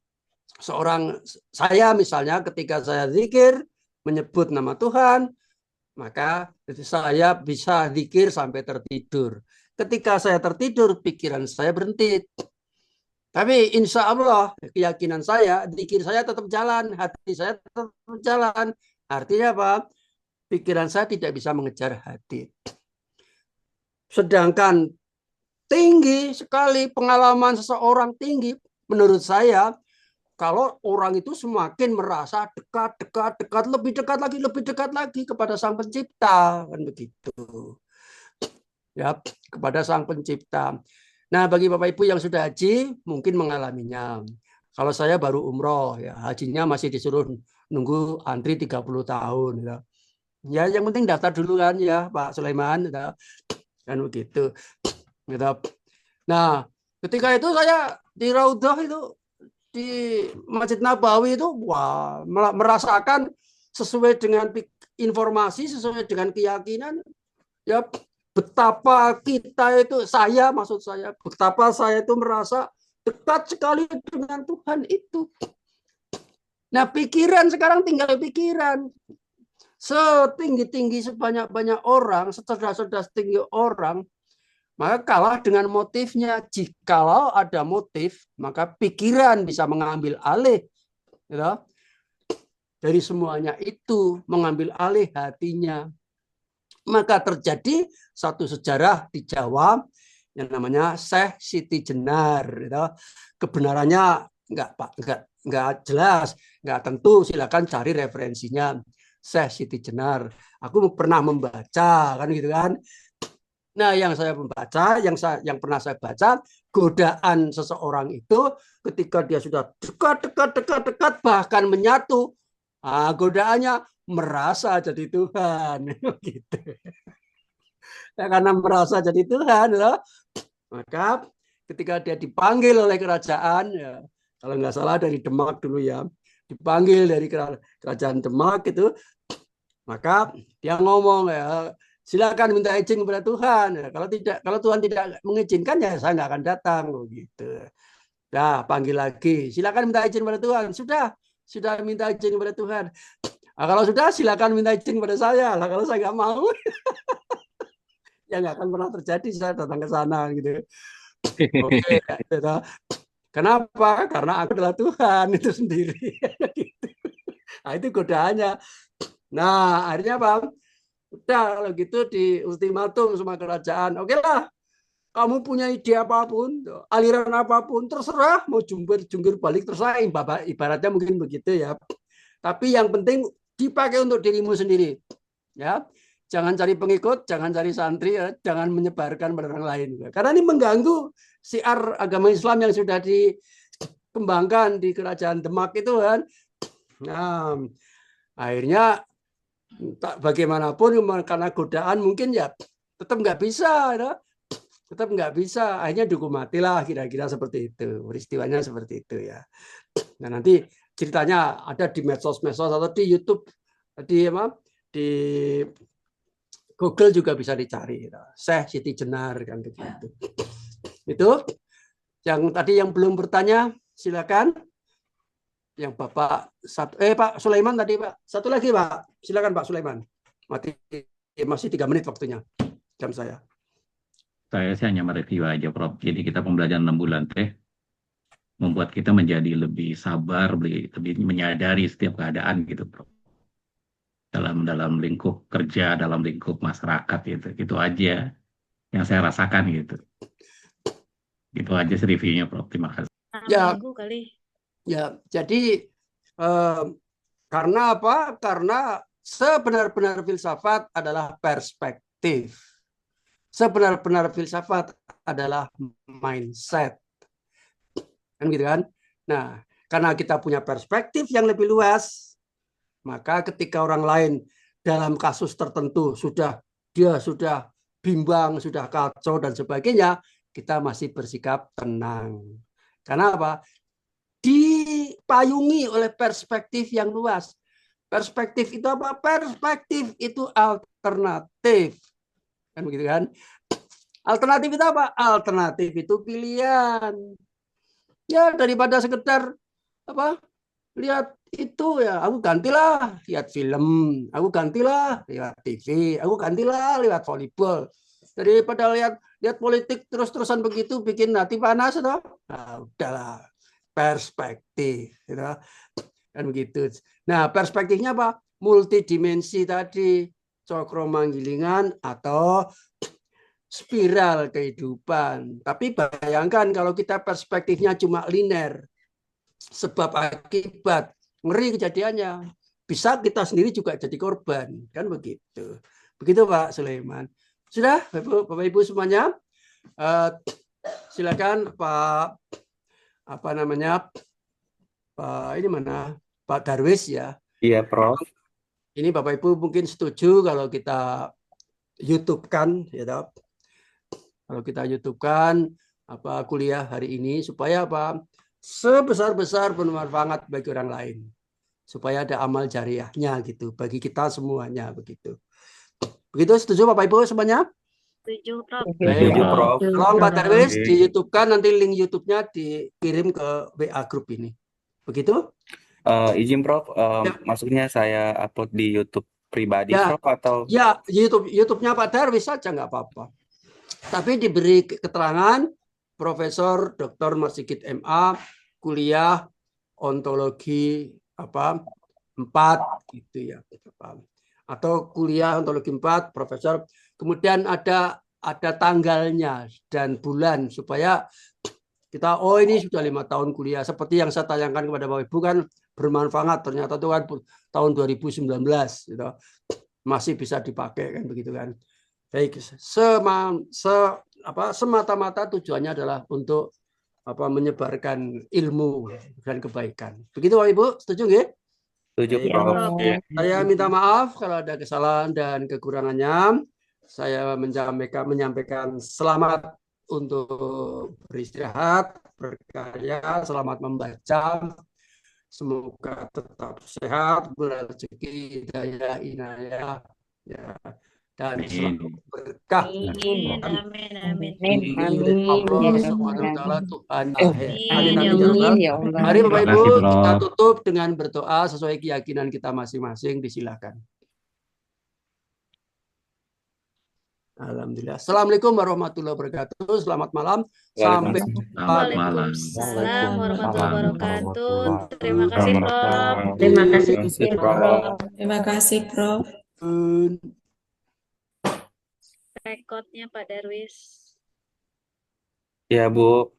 saya misalnya ketika saya zikir menyebut nama Tuhan, maka saya bisa zikir sampai tertidur. Ketika saya tertidur, pikiran saya berhenti. Tapi insya Allah, keyakinan saya, zikir saya tetap jalan, hati saya tetap jalan. Artinya apa? Pikiran saya tidak bisa mengejar hati. Sedangkan tinggi sekali pengalaman seseorang tinggi, menurut saya, kalau orang itu semakin merasa dekat, lebih dekat lagi kepada Sang Pencipta, kan begitu. Ya, kepada Sang Pencipta. Nah, bagi Bapak Ibu yang sudah haji mungkin mengalaminya. Kalau saya baru umroh, ya hajinya masih disuruh nunggu antri 30 tahun. Ya, yang penting daftar dulu kan ya, Pak Sulaiman. Ya. Kan begitu. Nah, ketika itu saya di Raudhah itu, di Masjid Nabawi itu, wah, merasakan sesuai dengan informasi sesuai dengan keyakinan, ya betapa kita itu, maksud saya, betapa saya itu merasa dekat sekali dengan Tuhan itu. Nah, pikiran sekarang tinggal pikiran. Setinggi-tinggi sebanyak-banyak orang, secerdas-cerdas tinggi orang, maka kalah dengan motifnya. Jikalau ada motif, maka pikiran bisa mengambil alih, ya, dari semuanya itu, mengambil alih hatinya. Maka terjadi satu sejarah di Jawa yang namanya Syekh Siti Jenar. Ya. Kebenarannya enggak jelas, enggak tentu. Silakan cari referensinya. Syekh Siti Jenar. Aku pernah membaca, kan gitu kan. Nah, yang saya membaca, yang pernah saya baca, godaan seseorang itu ketika dia sudah dekat, bahkan menyatu, godaannya merasa jadi Tuhan, gitu. Ya, karena merasa jadi Tuhan, ya, maka ketika dia dipanggil oleh kerajaan, ya, kalau nggak salah dari Demak dulu ya, dipanggil dari kerajaan Demak itu, maka dia ngomong, ya, silakan minta izin kepada Tuhan. Ya, kalau Tuhan tidak mengizinkan, ya saya nggak akan datang, gitu. Nah, panggil lagi, silakan minta izin kepada Tuhan. Sudah minta izin kepada Tuhan. Nah, kalau sudah, silakan minta izin kepada saya. Nah, kalau saya nggak mau, ya nggak akan pernah terjadi saya datang ke sana, gitu. Oke, gitu. Kenapa? Karena aku adalah Tuhan itu sendiri. Gitu. Nah, itu godaannya. Nah, akhirnya apa? Udah, kalau gitu di ultimatum sama kerajaan. Oke lah, kamu punya ide apapun, aliran apapun, terserah. Mau jungkir balik, terserah. Ibaratnya mungkin begitu ya. Tapi yang penting dipakai untuk dirimu sendiri. Ya, jangan cari pengikut, jangan cari santri, ya. Jangan menyebarkan pada orang lain. Karena ini mengganggu syiar agama Islam yang sudah dikembangkan di kerajaan Demak itu kan. Nah, akhirnya bagaimanapun karena godaan mungkin ya tetap nggak bisa, ya. Tetap nggak bisa. Akhirnya dihukum matilah, kira-kira seperti itu. Peristiwanya seperti itu ya. Nah, nanti ceritanya ada di medsos-medsos atau di YouTube, di Google juga bisa dicari. Syekh Siti Jenar kan begitu. Itu yang tadi yang belum bertanya, silakan. Yang Bapak Pak Sulaiman tadi, Pak. Satu lagi, Pak. Silakan Pak Sulaiman. Masih 3 menit waktunya. Jam saya. Saya sih hanya mereview aja, Prof. Jadi kita pembelajaran 6 bulan teh membuat kita menjadi lebih sabar, lebih menyadari setiap keadaan gitu, Prof. Dalam lingkup kerja, dalam lingkup masyarakat gitu. Itu aja yang saya rasakan gitu. Itu aja reviewnya, Prof. Terima kasih. Ya, kali. Ya, jadi karena apa? Karena sebenar-benar filsafat adalah perspektif. Sebenar-benar filsafat adalah mindset. Kan gitu kan? Nah, karena kita punya perspektif yang lebih luas, maka ketika orang lain dalam kasus tertentu dia sudah bimbang, sudah kacau dan sebagainya, kita masih bersikap tenang. Karena apa? Dipayungi oleh perspektif yang luas. Perspektif itu apa? Perspektif itu alternatif. Kan begitu kan? Alternatif itu apa? Alternatif itu pilihan. Ya, daripada sekedar apa? Lihat itu ya, aku gantilah lihat film, aku gantilah lihat TV, aku gantilah lihat volleyball. Daripada lihat politik terus-terusan begitu bikin hati panas atau nah, udahlah. Perspektif, gitu. Kan begitu. Nah, perspektifnya apa? Multidimensi tadi, cokro-manggilingan atau spiral kehidupan. Tapi bayangkan kalau kita perspektifnya cuma linear, sebab akibat, ngeri kejadiannya. Bisa kita sendiri juga jadi korban, kan begitu. Begitu Pak Sulaiman. Sudah, Bapak Ibu semuanya. Silakan Pak Pak ini mana? Pak Darwis ya. Iya, Prof. Ini Bapak Ibu mungkin setuju kalau kita YouTube-kan, ya, kalau kita YouTube-kan kuliah hari ini supaya apa? Sebesar-besar bermanfaat bagi orang lain. supaya ada amal jariahnya gitu bagi kita semuanya begitu. Begitu, setuju Bapak Ibu semuanya? Setuju, Prof. Baik. Setuju, Prof. Tolong Pak Darwis Oke. di YouTube kan nanti link YouTube-nya dikirim ke WA grup ini. Begitu? Izin Prof, Ya. maksudnya saya upload di YouTube pribadi Ya. Prof atau Ya, YouTube-nya Pak Darwis saja nggak apa-apa. Tapi diberi keterangan Profesor Dr. Marsigit MA, kuliah ontologi 4 gitu ya. Atau kuliah ontologi 4 Profesor. Kemudian ada tanggalnya dan bulan supaya kita ini sudah 5 tahun kuliah seperti yang saya tayangkan kepada Bapak Ibu kan bermanfaat, ternyata itu kan tahun 2019 gitu. Masih bisa dipakai kan begitu kan. Baik, semata-mata tujuannya adalah untuk menyebarkan ilmu dan kebaikan. Begitu Bapak Ibu, setuju nggih? setuju Baik. Prof? Saya minta maaf kalau ada kesalahan dan kekurangannya. Saya menyampaikan selamat untuk beristirahat, berkarya, selamat membaca. Semoga tetap sehat, berrezeki, hidayah, inayah, ya, dan selalu berkah. Amin, amin, amin. Allah Subhanahu wa taala Tuhan. Amin, ya Allah. ya Allah. Mari Bapak Terima Ibu kasih, kita Prof. tutup dengan berdoa sesuai keyakinan kita masing-masing. Disilakan. Alhamdulillah. Assalamualaikum warahmatullahi wabarakatuh. Selamat malam. Sampai jumpa. Waalaikumsalam warahmatullahi wabarakatuh. Terima kasih, Prof. Terima kasih, Prof. Terima kasih, Prof. Rekodnya Pak Darwis. Ya Bu.